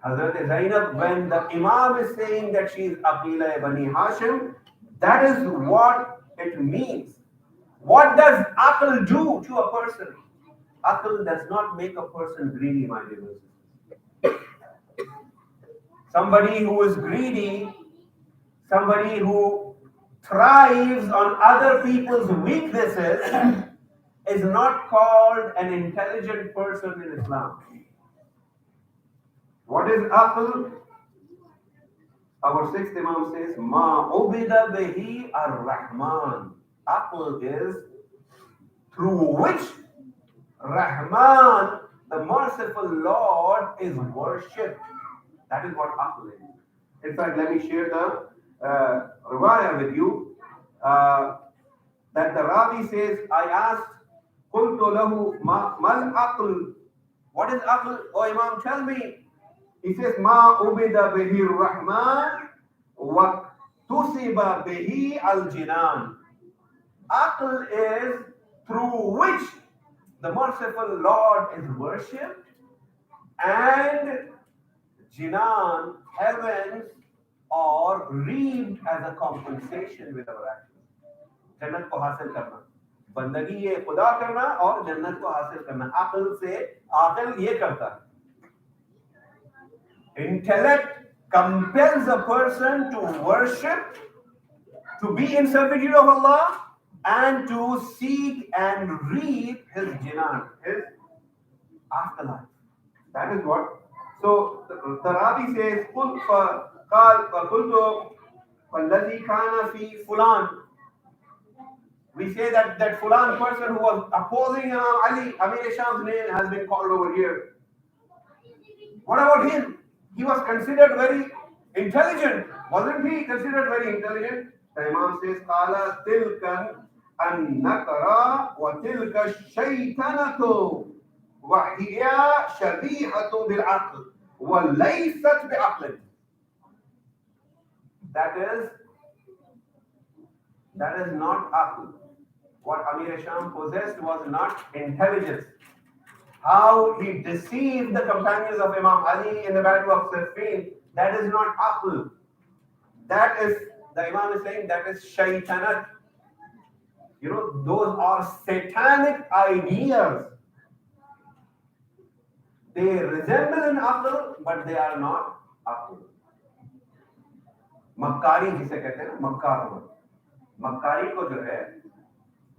Hazrat Zainab, when the Imam is saying that she is Aqila Bani Hashim, that is what it means. What does aql do to a person? Aql does not make a person greedy, my dear brothers. Somebody who is greedy, somebody who thrives on other people's weaknesses is not called an intelligent person in Islam. What is aql? Our sixth Imam says, Ma ubida bihi ar-Rahman. Aql is through which Rahman, the merciful Lord, is worshipped. That is what aql is. In fact, let me share the riwayah with you. That the Ravi says, I asked, قلت له ما العقل? What is aql? Oh Imam, tell me. He says, ما عبد به الرحمن وَتُصِبَ بِهِ الْجِنَانِ. Aql is through which the merciful Lord is worshipped and Jinan, heavens, are reaped as a compensation with our actions. जन्नत को हासिल करना, बंदगी ये खुदा करना और जन्नत को हासिल करना, अक्ल से अक्ल ये करता है. Intellect compels a person to worship, to be in servitude of Allah, and to seek and reap his jinan, his afterlife. That is what. So the Rabi says, we say that Fulan person who was opposing Ali, Amir Sham's name has been called over here. What about him? He was considered very intelligent. Wasn't he considered very intelligent? The Imam says, Qala tilkan an-nakara wa tilka shaytanatu wa hiya shabihatu bil-aql wa laysat bi-aql. That is not aql. What Amir Sham possessed was not intelligence. How he deceived the companions of Imam Ali in the battle of Siffin, that is not aql. That is, the Imam is saying, that is shaitanat. You know, those are satanic ideas. They resemble an aql, but they are not aql. Makkari जिसे कहते हैं ना, मक्कार. Makkari को जो है,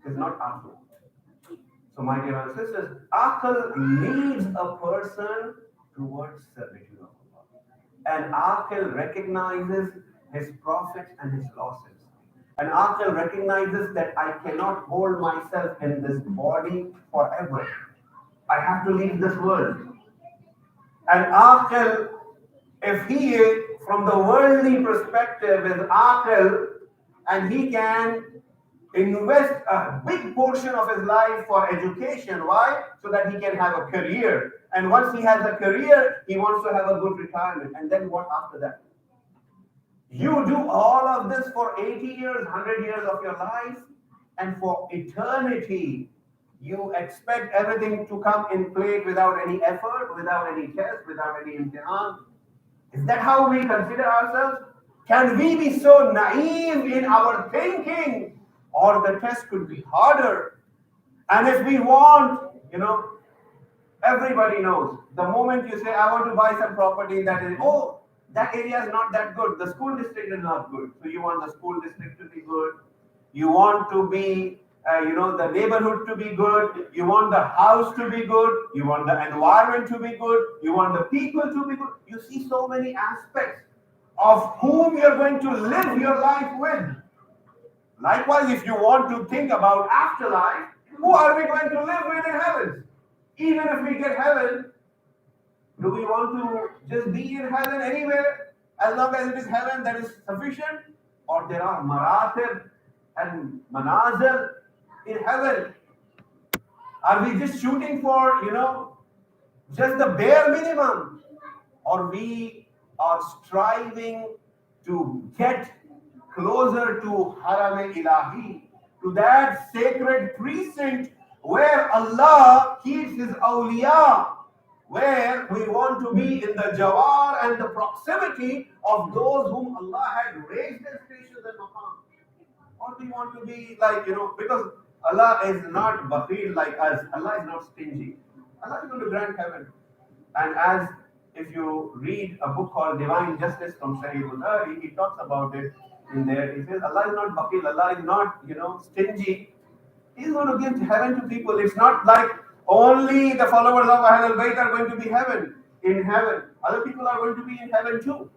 is not aql. So my dear brothers and sisters, aql leads a person towards servitude of Allah. And aql recognizes his profits and his losses. And aql recognizes that I cannot hold myself in this body forever. I have to leave this world. And aql, if he is from the worldly perspective is aql, and he can invest a big portion of his life for education. Why? So that he can have a career. And once he has a career, he wants to have a good retirement. And then what after that? You do all of this for 80 years, 100 years of your life, and for eternity, you expect everything to come in plate without any effort, without any test, without any imtihan. Is that how we consider ourselves? Can we be so naive in our thinking? Or the test could be harder. And if we want, everybody knows. The moment you say, I want to buy some property, that is, that area is not that good. The school district is not good. So you want the school district to be good. You want to be, the neighborhood to be good. You want the house to be good. You want the environment to be good. You want the people to be good. You see so many aspects of whom you're going to live your life with. Likewise, if you want to think about afterlife, who are we going to live with in heaven? Even if we get heaven, do we want to just be in heaven anywhere? As long as it is heaven, that is sufficient? Or there are maratib and manazil in heaven? Are we just shooting for, just the bare minimum? Or we are striving to get closer to Haram-e-Ilahi, to that sacred precinct where Allah keeps His awliya, where we want to be in the jawar and the proximity of those whom Allah had raised their stations and maqam. Or we want to be like, because Allah is not bakhil like us, Allah is not stingy. Allah is going to grant heaven. And as if you read a book called Divine Justice from Sahih Bukhari, he talks about it. In there, he says, Allah is not bakhil, Allah is not, stingy. He's going to give heaven to people. It's not like only the followers of Ahlul Bayt are going to be in heaven. Other people are going to be in heaven too.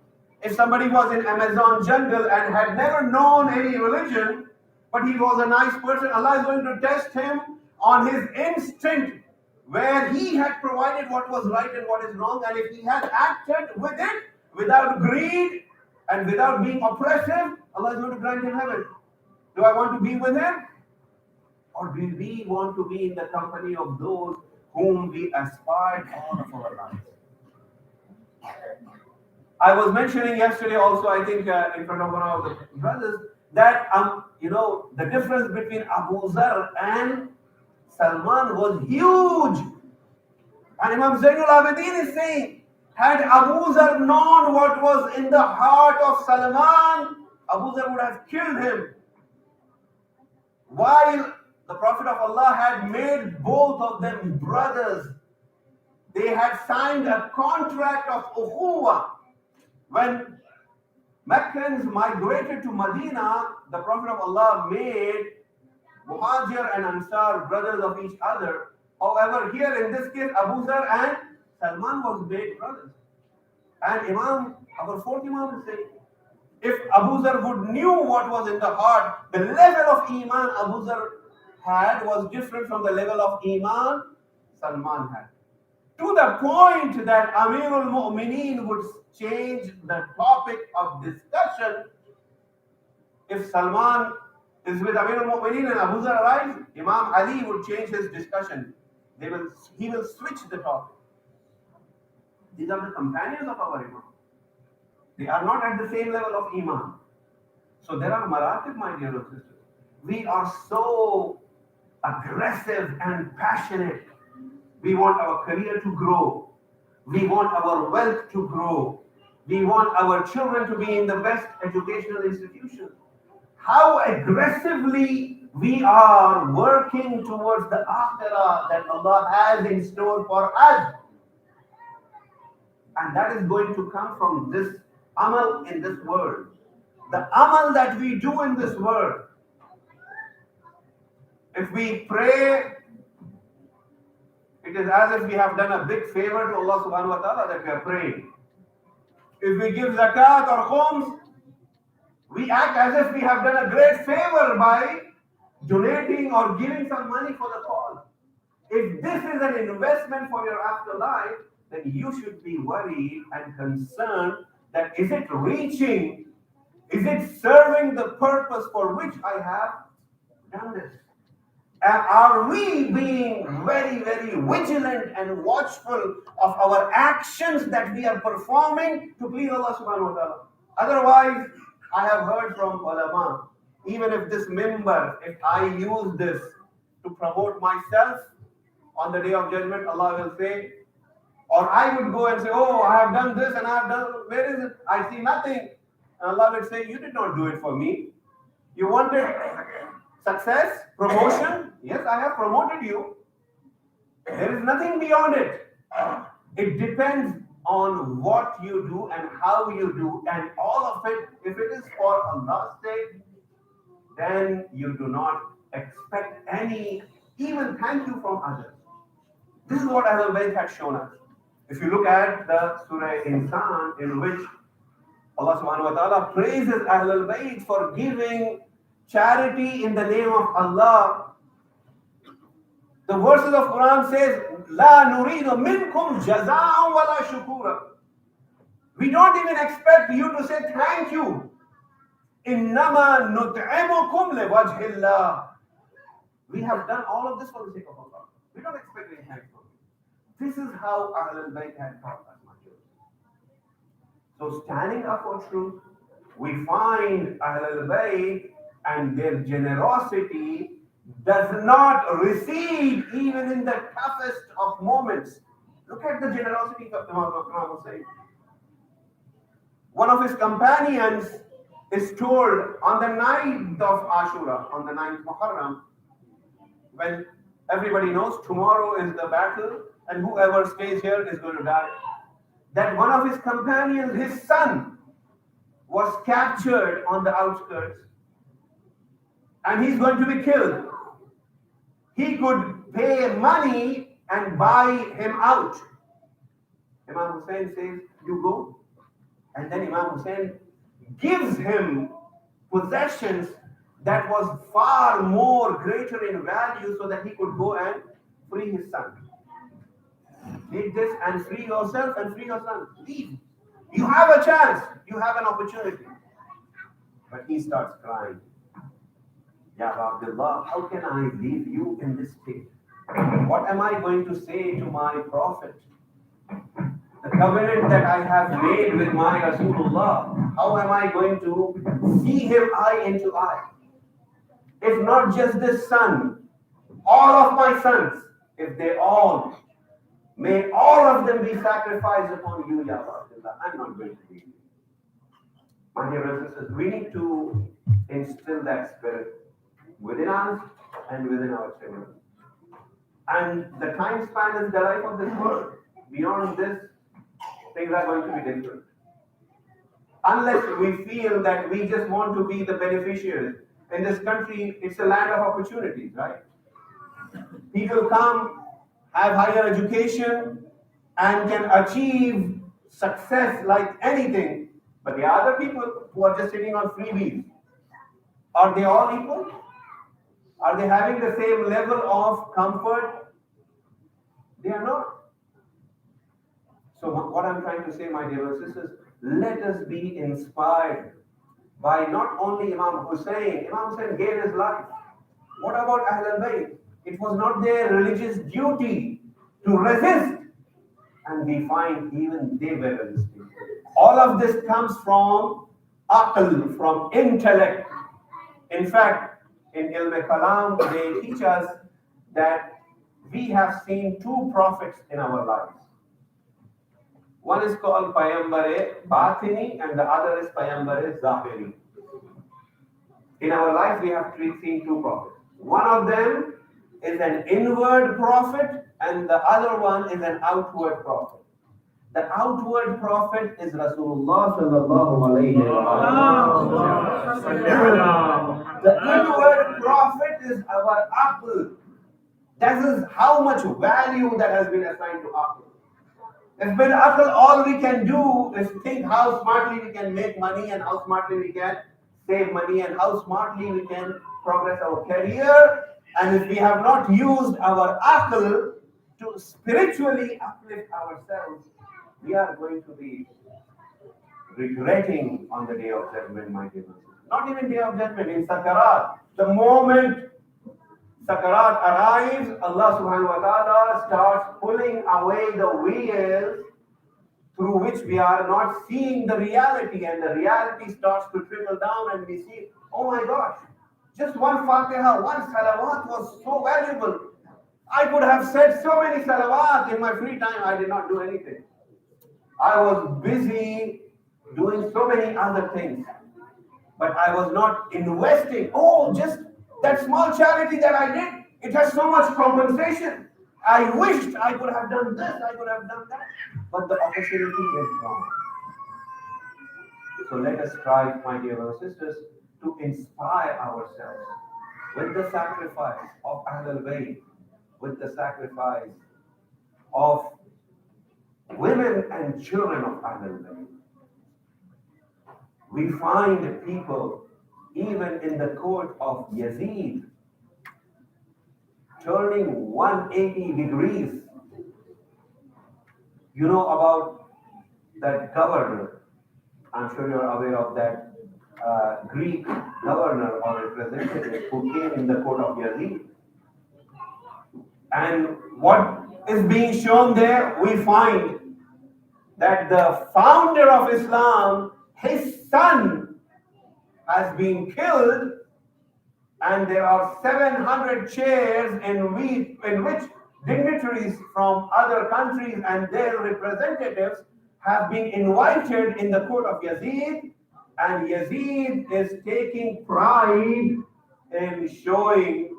If somebody was in Amazon jungle and had never known any religion, but he was a nice person, Allah is going to test him on his instinct, where he had provided what was right and what is wrong, and if he had acted with it, without greed and without being oppressive, Allah is going to grant him heaven. Do I want to be with him? Or do we want to be in the company of those whom we aspired all of our lives? I was mentioning yesterday also, I think, in front of one of the brothers, that the difference between Abu Zar and Salman was huge. And Imam Zainul Abidin is saying, had Abu Zar known what was in the heart of Salman, Abu Zar would have killed him. While the Prophet of Allah had made both of them brothers, they had signed a contract of ukhuwah. When Meccans migrated to Medina, the Prophet of Allah made Muhajir and Ansar brothers of each other. However, here in this case, Abu Zar and Salman was made brothers. And our fourth Imam is saying, if Abu Zar would knew what was in the heart, the level of Iman Abu Zar had was different from the level of Iman Salman had. To the point that Amirul Mu'mineen would change the topic of discussion. If Salman is with Amirul Mu'mineen and Abu Zar arrives, Imam Ali would change his discussion. He will switch the topic. These are the companions of our Imam. They are not at the same level of Iman. So there are maratib, my dear sisters. We are so aggressive and passionate. We want our career to grow. We want our wealth to grow. We want our children to be in the best educational institution. How aggressively we are working towards the akhirah that Allah has in store for us. And that is going to come from this amal in this world. The amal that we do in this world. If we pray, it is as if we have done a big favor to Allah subhanahu wa ta'ala that we are praying. If we give zakat or khums, we act as if we have done a great favor by donating or giving some money for the cause. If this is an investment for your afterlife, then you should be worried and concerned that is it reaching, is it serving the purpose for which I have done this? And are we being very, very vigilant and watchful of our actions that we are performing to please Allah subhanahu wa ta'ala? Otherwise, I have heard from ulama, even if this member, if I use this to promote myself, on the day of judgment, Allah will say, or I would go and say, oh, I have done this and I have done, where is it? I see nothing. And Allah will say, you did not do it for me. You wanted success, promotion. Yes, I have promoted you. There is nothing beyond it. It depends on what you do and how you do, and all of it, if it is for Allah's sake, then you do not expect any, even thank you from others. This is what Ahlul Bayt had shown us. If you look at the Surah Insan, in which Allah subhanahu wa ta'ala praises Ahlul Bayt for giving charity in the name of Allah, the verses of Quran says, La nuridu minkum jaza'an wala shukura. We don't even expect you to say thank you. Innama nut'imukum liwajhillah. We have done all of this for the sake of Allah. We don't expect any thanks from you. This is how Ahlul Bayt had taught us, my children. So standing up for truth, we find Ahlul Bayt and their generosity does not recede even in the toughest of moments. Look at the generosity of Imam Hussain. One of his companions is told on the 9th of Ashura, on the 9th Muharram, when everybody knows tomorrow is the battle and whoever stays here is going to die, that one of his companions, his son, was captured on the outskirts and he's going to be killed. He could pay money and buy him out. Imam Hussain says, you go. And then Imam Hussain gives him possessions that was far more greater in value so that he could go and free his son. Take this and free yourself and free your son. Leave. You have a chance, you have an opportunity. But he starts crying. Ya Abdullah, how can I leave you in this state? What am I going to say to my Prophet? The covenant that I have made with my Rasulullah, how am I going to see him eye into eye? If not just this son, all of my sons, if they all, may all of them be sacrificed upon you, Ya Abdullah, I'm not going to leave you. My dear brothers and sisters, we need to instill that spirit within us and within our children. And the time span is the life of this world. Beyond this, things are going to be different. Unless we feel that we just want to be the beneficiaries. In this country, it's a land of opportunities, right? People come, have higher education, and can achieve success like anything. But the other people who are just sitting on freebies, are they all equal? Are they having the same level of comfort? They are not. So what I'm trying to say, my dear brothers and sisters, let us be inspired by not only Imam Hussein. Imam Hussein gave his life. What about Ahlul Bayt? It was not their religious duty to resist. And we find even they were resisting. All of this comes from aql, from intellect. In fact, in Ilm Kalam, they teach us that we have seen two prophets in our lives. One is called Payambare Batini and the other is Payambare Zahiri. In our life, we have seen two prophets. One of them is an inward prophet and the other one is an outward prophet. The outward prophet is Rasulullah sallallahu alayhi wa sallam. The inward prophet is our aql. That is how much value that has been assigned to aql. If with aql all we can do is think how smartly we can make money and how smartly we can save money and how smartly we can progress our career, and if we have not used our aql to spiritually uplift ourselves, we are going to be regretting on the day of judgment, my dear brothers. Not even day of judgment, in Sakarat. The moment Sakarat arrives, Allah subhanahu wa ta'ala starts pulling away the veils through which we are not seeing the reality, and the reality starts to trickle down and we see, oh my gosh, just one Fatiha, one salawat was so valuable. I could have said so many salawat in my free time. I did not do anything. I was busy doing so many other things, but I was not investing. Oh, just that small charity that I did, it has so much compensation. I wished I could have done this, I could have done that, but the opportunity is gone. So let us strive, my dear brothers and sisters, to inspire ourselves with the sacrifice of Ahlul Bayt, with the sacrifice of women and children of Ahlul Bayt. We find people, even in the court of Yazid, turning 180 degrees. You know about that governor. I'm sure you're aware of that Greek governor or representative who came in the court of Yazid. And what is being shown there, we find that the founder of Islam, his son, has been killed, and there are 700 chairs in which dignitaries from other countries and their representatives have been invited in the court of Yazid, and Yazid is taking pride in showing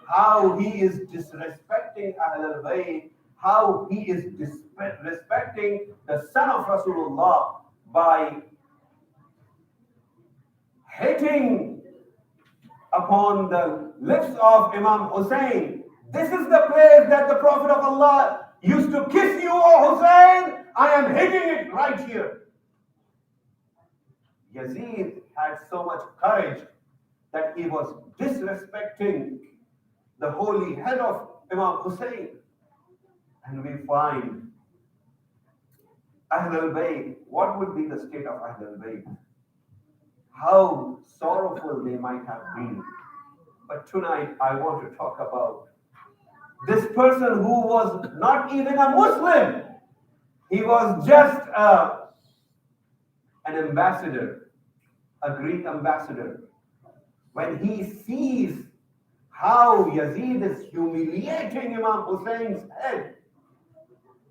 how he is disrespecting Ahlul Bayt, how he is disrespecting the son of Rasulullah by hitting upon the lips of Imam Hussein. This is the place that the Prophet of Allah used to kiss you, O Hussein. I am hitting it right here. Yazid had so much courage that he was disrespecting the holy head of Imam Hussein. And we find Ahlul Bayt, what would be the state of Ahlul Bayt? How sorrowful they might have been. But tonight I want to talk about this person who was not even a Muslim. He was just an ambassador, a Greek ambassador. When he sees how Yazid is humiliating Imam Hussein's head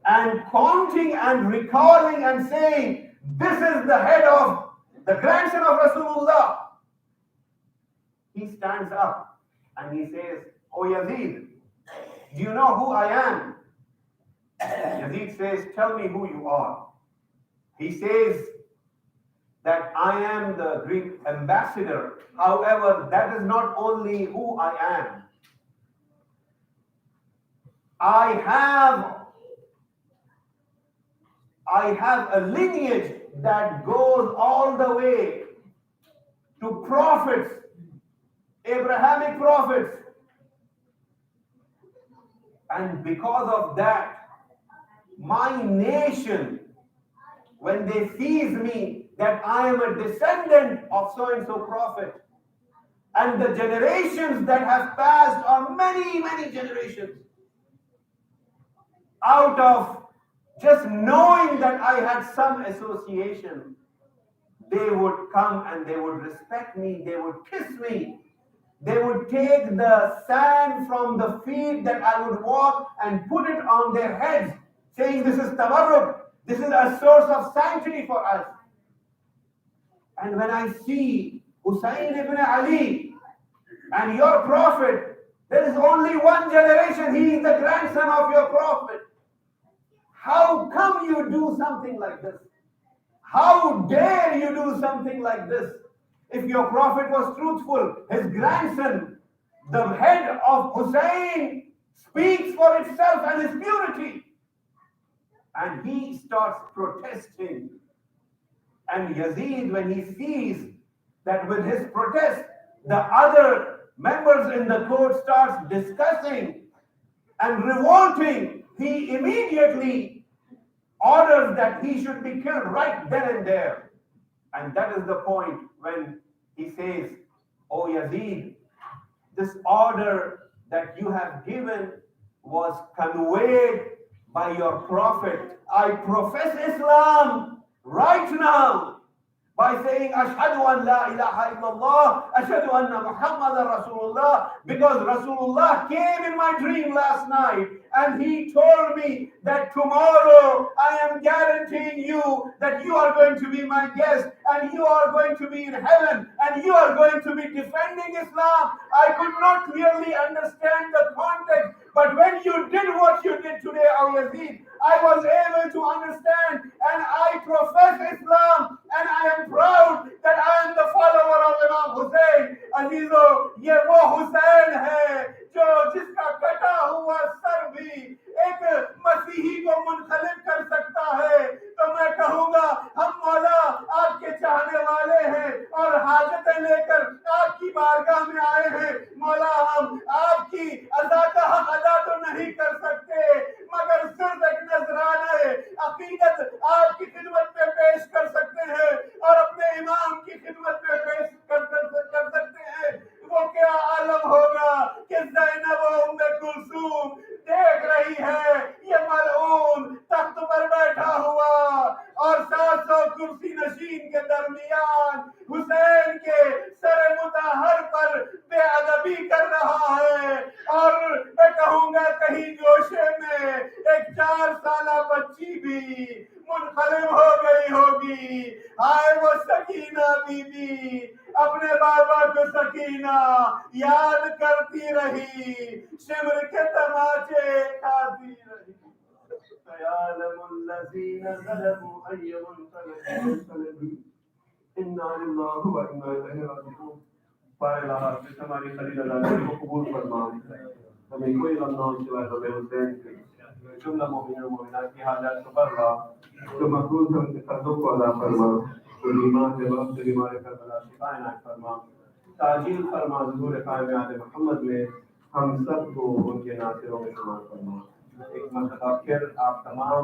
and counting and recalling and saying, this is the head of the grandson of Rasulullah. He stands up and he says, "Oh Yazid, do you know who I am?" Yazid says, "Tell me who you are." He says that I am the Greek ambassador. However, that is not only who I am. I have a lineage that goes all the way to prophets, Abrahamic prophets. And because of that, my nation, when they sees me that I am a descendant of so-and-so prophet, and the generations that have passed are many, many generations, out of just knowing that I had some association, they would come and they would respect me, they would kiss me, they would take the sand from the feet that I would walk and put it on their heads, saying, this is tabarruk, this is a source of sanctity for us. And when I see Hussein ibn Ali and your prophet, there is only one generation, he is the grandson of your prophet. How come you do something like this? How dare you do something like this? If your prophet was truthful, his grandson, the head of Hussein, speaks for itself and his purity. And he starts protesting. And Yazid, when he sees that with his protest, the other members in the court starts discussing and revolting, he immediately orders that he should be killed right then and there. And that is the point when he says, "Oh Yazid, this order that you have given was conveyed by your prophet. I profess Islam right now by saying Ashhadu an la ilaha illallah, Ashhadu anna Muhammadan Rasulullah, because Rasulullah came in my dream last night and he told me that tomorrow I am guaranteeing you that you are going to be my guest and you are going to be in heaven and you are going to be defending Islam." I could not clearly understand the context, but when you did what you did today, O Yazid, I was able to understand, and I profess Islam, and I am proud that I am the follower of Imam Hussein. Azizo, ye wo Hussein hai जो जिसका कटा हुआ sir भी एक मसीही को मुनखलिब कर सकता है, तो मैं कहूंगा हम मौला आपके चाहने वाले हैं और हाजतें लेकर आपकी बारगाह में आए हैं। मौला, हम आपकी अदा का हक अदा तो नहीं कर सकते, मगर सिर्फ एक नजराना अकीदत आपकी खिदमत में पेश कर सकते हैं और अपने इमाम की खिदमत में पेश कर सकते हैं। वो क्या आलम होगा कि ज़ैनब और उम्मे कुलसूम देख रही है ये मलऊन तख्त पर बैठा हुआ और 700 कुर्सी नशीन के दरमियान हुसैन के सर मुताहर पर बेअदबी कर रहा है। और मैं कहूंगा कहीं जोशे में एक 4 साला बच्ची भी मुनखलिब हो गई होगी। हाय वो सकीना बीबी अपने बाबा को सकीना याद करती रही, शिमर के तमाचे खाती रही। सयालमुल्लज़ीना ज़लमू अय्युमुनक़लिबी इन्ना लिल्लाहि व इन्ना इलैहि राजिऊन। बारगाह से हमारी खलीलुल्लाह को कबूल फरमा, हमें कोई गम ना हो सिवाय हमें हुसैन के। जुमला मोमिन और मोमिनात की हाजत को बरवा, जो मकबूल से उनके कर्जों को अदा फरमा, जो ईमान के वक्त बीमार करबला शिफा इनायत फरमा, ताजील फरमा ज़ुहूर क़यामत मोहम्मद में हम सबको उनके नासिरों में शुमार फरमा। एक मरतबा फिर आप तमाम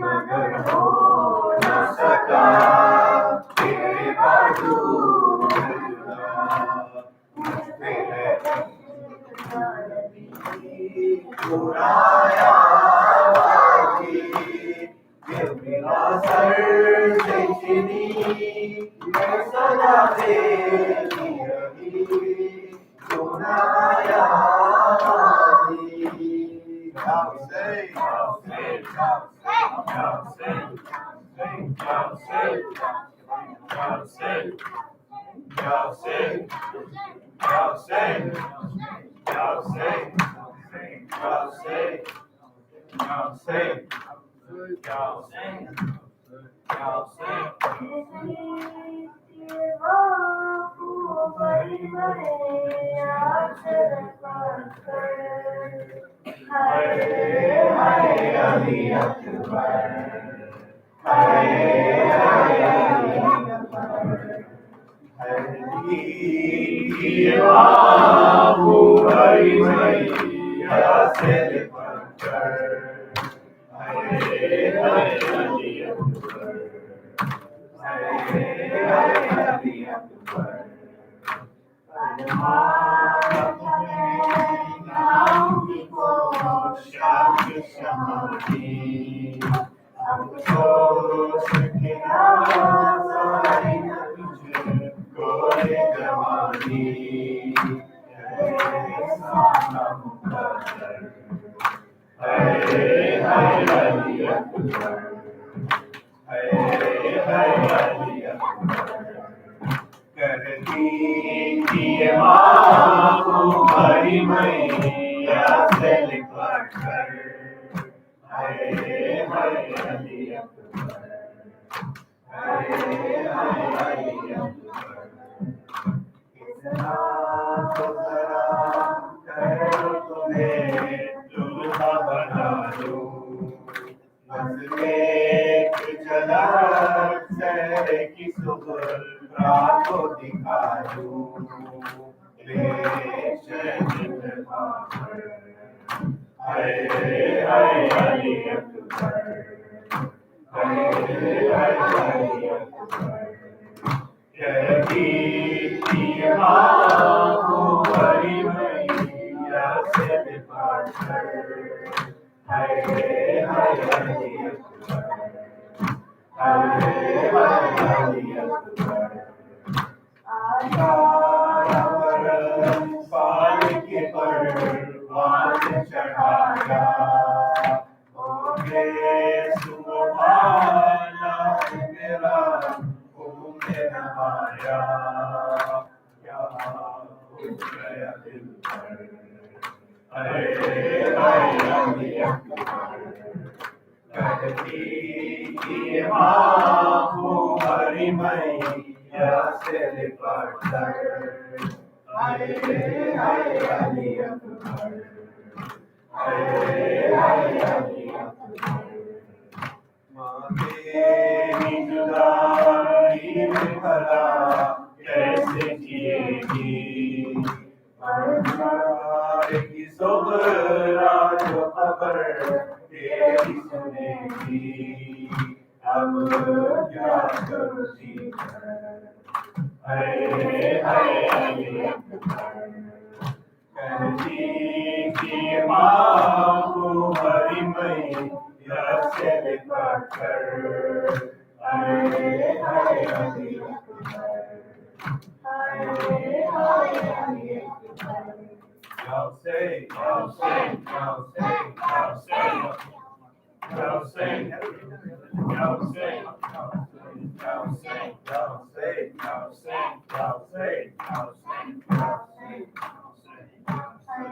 मगर हो न सका तेरे बाजू मुझ पे है चुराया give me sir से चीनी मैं सदा तेरी रही चुराया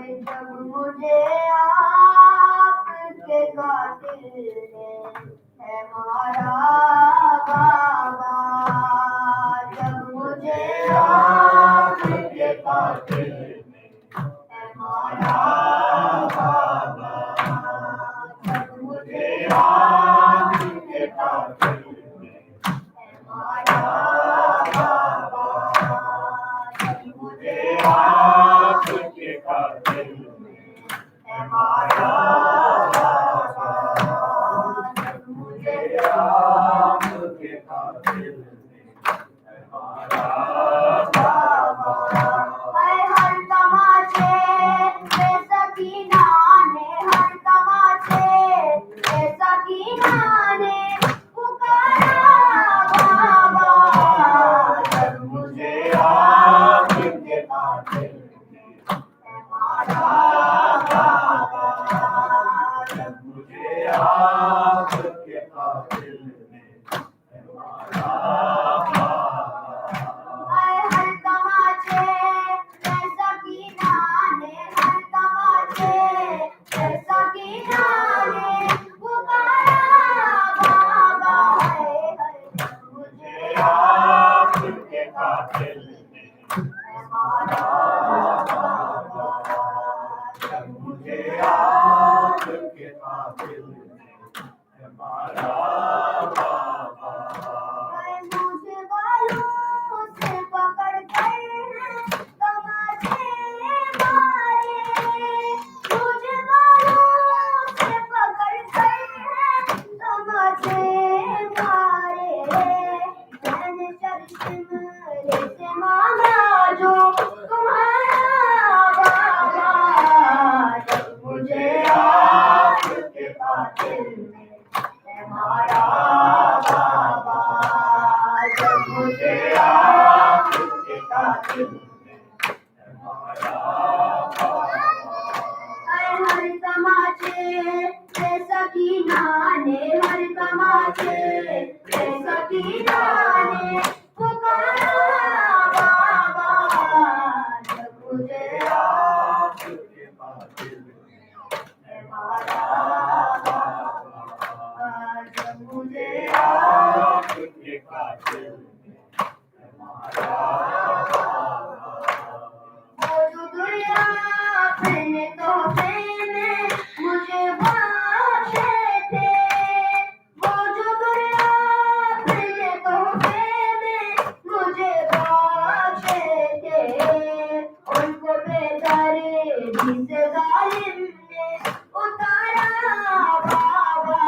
जब मुझे आपके कातिल ने है मारा बाबा, जब मुझे आपके कातिल ने है मारा बाबा, जब मुझे आपके कातिल ने है मारा बाबा, जब मुझे आपके कातिल ने है मारा बाबा, के कातिल ने हर तमाचे जैसा की नाने हर तमाचे जैसा की नाने पुकारा बाबा है हर मुझे आपके कातिल ने हमारा बाबा जब मुझे आपके कातिल ने हमारा बाबा मुझे बालों से पकड़ कर तमाचे मारे मुझे बालों से पकड़ कर तमाचे मारे मैंने चश्मे से मांगा जो तुम्हारा बाबा जब मुझे आपके कातिल ने हमारा बाबा जब मुझे आपके कातिल ने हमारा हर तमाचे जैसा की नाने हर तमाचे जैसा की नाने पुकारा बाबा जब मुझे आपके कातिल ने हमारा बाबा जब मुझे आपके कातिल ने हमारा वो जो दुनिया अपने तोहफे में मुझे बख्शे थे वो जो दुनिया अपने तोहफे में मुझे बख्शे थे उनको बेदर्दी से जालिम ने उतारा बाबा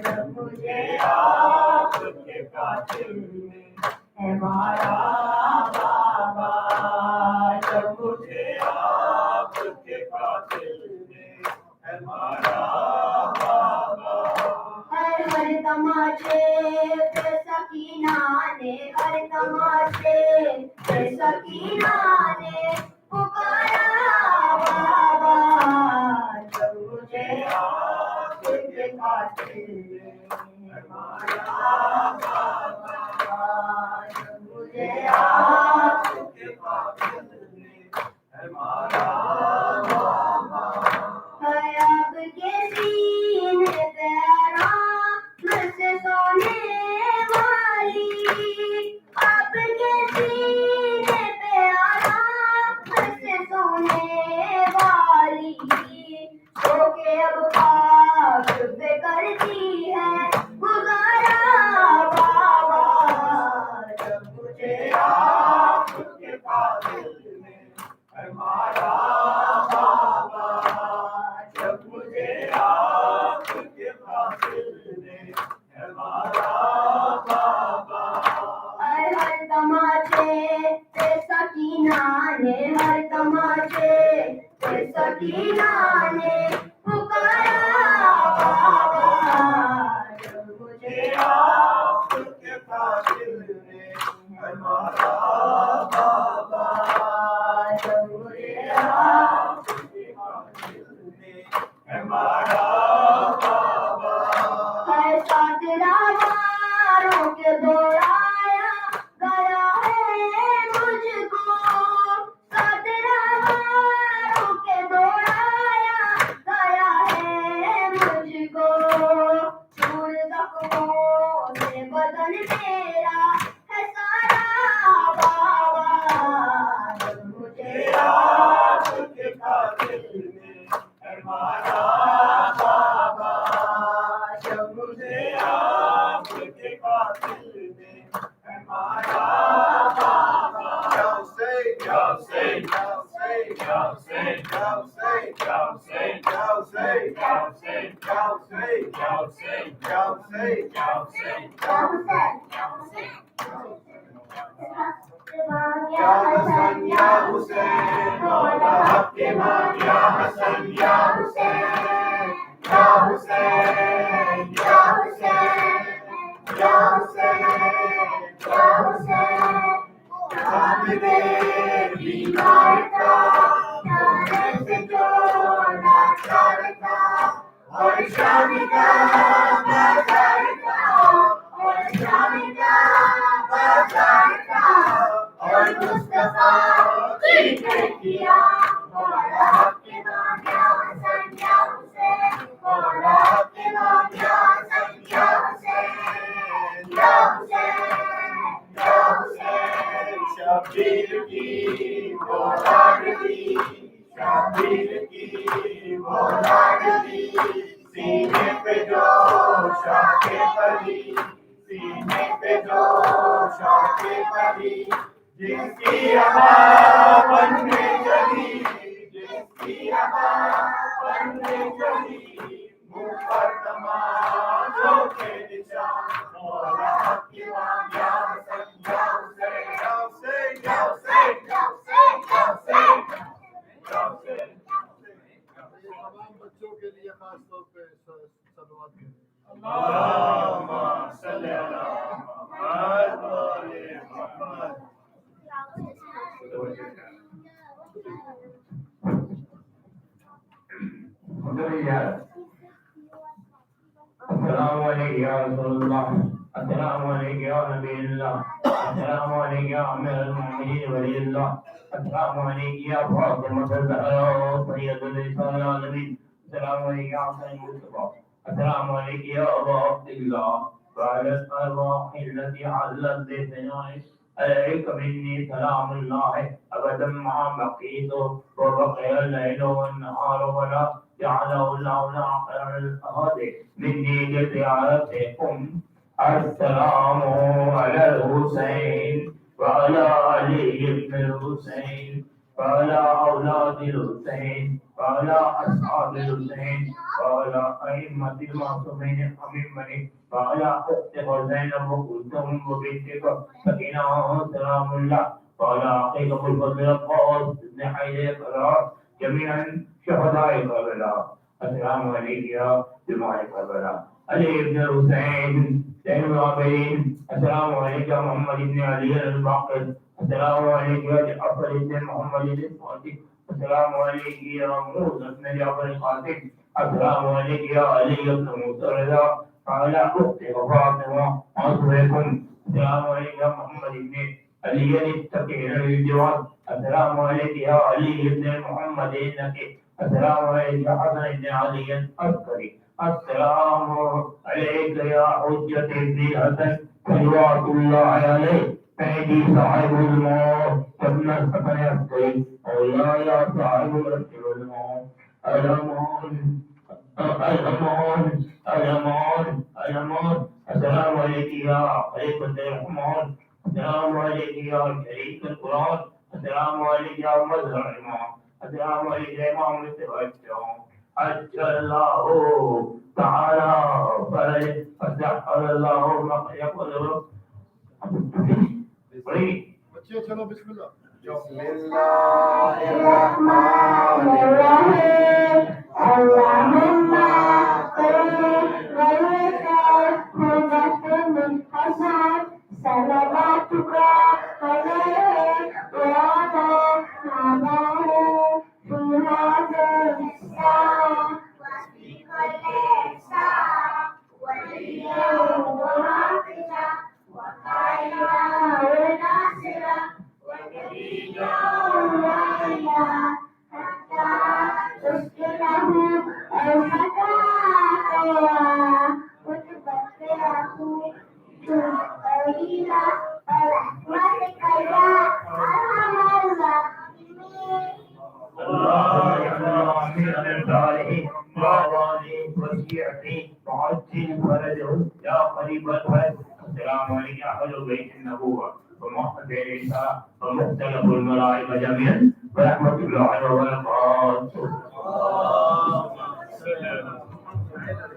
जब मुझे आपके कातिल ने हमारा बाबा जब मुझे आपके कातिल ने हमारा बाबा हर तमाचे पे सकीना ने हर तमाचे पे सकीना ने पुकारा बाबा जब मुझे आपके कातिल ने हमारा बाबा जब मुझे आपके कातिल ने हमारा बाबा आपके सीने पे आराम से सोने वाली आपके सीने पे आराम से सोने वाली सो के अब पाप पे करती है गुजारा बाबा जब मुझे आपके कातिल ने हमारा बाबा जब मुझे आपके कातिल ने हमारा बाबा हर तमाचे पे सकीना ने हर तमाचे पे सकीना ने पुकारा बाबा जब मुझे आपके कातिल ने हमारा बाबा जब मुझे आपके कातिल ने हमारा बाबा हर साथ राजारों के दौड़ाया गया है मुझको साथ राजारों के दौड़ाया गया है मुझको चूर जख्मों से बदन मेरा है सारा बाबा जब मुझे आपके कातिल ने हमारा बाबा जब मुझे आपके कातिल ने हमारा बाबा जाओ से जाओ से जाओ से जाओ से जाओ से जाओ से जाओ से जाओ से जाओ से जाओ से जाओ से जाओ से या हसन या हुसैन मौला हक के मान या हसन या हुसैन या हुसैन या हुसैन या हुसैन या हुसैन सामने बीमार का जाने से जो नाचार का और शादी का शौक़े परी सीने पे जो शौक़े परी जिसकी हवा बनने चली जिसकी हवा बनने चली मुँह पर तमाशों के निशान मौला की कामयाब संजाओ से जाओ से जाओ से जाओ से जाओ से जाओ से तमाम बच्चों के लिए खास तौर पे सलवात के अल्लाहुम्मा सल्ली अला मुहम्मद व आले मुहम्मद अस्सलामु अलैकुम या रसूलुल्लाह अस्सलामु अलैकुम या नबील्लाह अस्सलामु अलैकुम या अमीरुल मोमिनीन वलील्लाह अस्सलामु अलैकुम या फातिमा ज़हरा सय्यदुल निसाइल आलमीन अस्सलामु अलैकुम या हसन मुस्तफा अस्सलामु अलैकुम या अबा अब्दुल्लाह वअला अर्वाह allati allat बिनाई عليك مني سلام الله أبدا ما بقيت وبقي الليل والنهار ولا جعله الله آخر الأحد مني لزيارتكم السلام على الحسين وعلى علي بن الحسين وعلى أولاد الحسين وعلى أصحاب الحسين وعلى أئمة المعصومين أمين وعلى أخت زينب وكلثوم وبنتك سكينة سلام الله وعلى أخيك أبو الفضل القاص بن حيدر القرار جميعا شهداء كربلاء السلام عليك يا جماعة كربلاء علي بن الحسين زين العابدين السلام عليك يا محمد بن علي الباقر السلام عليك يا جعفر بن محمد الصادق السلام عليك يا موسى بن جعفر القاسم السلام عليك يا علي بن موسى الرضا وعلى أختي وفاطمة عصركم السلام عليك يا محمد بن علي التقي الجواد السلام عليك يا علي بن محمد النقي السلام عليك يا حسن بن علي العسكري السلام عليك يا حجة بن حسن صلوات الله عليه سيدي صاحب الموت ابن الحسن العسكري مولاي يا صاحب مرتب الموت الأمان السلام عليك يا خليفة الرحمن السلام عليك يا شريك القرآن السلام عليك يا مظهر الإمام السلام عليك يا إمام التوجه أجل الله تعالى فسحر الله ما يقدر बच्चे चलो बिस्मिल्लाह Bismillahirrahmanirrahim. Allahumma qini hujjatin min hasan salawatuka alayhi wa ala abahu fi hadhihi as-sa'a wa fi kulli sa'a waliyyan wa hafiza wa qa'idan wa nasira وكريما وعينا حتى تسكنه المتاع وتبقيه طويلا برحمتك يا ارحم الراحمين. الله يرحم من الصالحين وعواني وشيعتي وعجل فرجه يا قريب الفرج السلام عليك يا أهل بيت النبوة ومحمد الإنسان ومختلف الملائكة جميعا ورحمة الله وبركاته.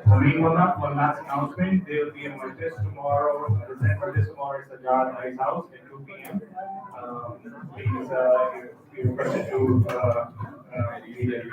Moving on up, one last announcement. There will be a Majlis tomorrow. The center this tomorrow is Sajjad Bhai's house at 2 p.m. Please, you're requested to be there.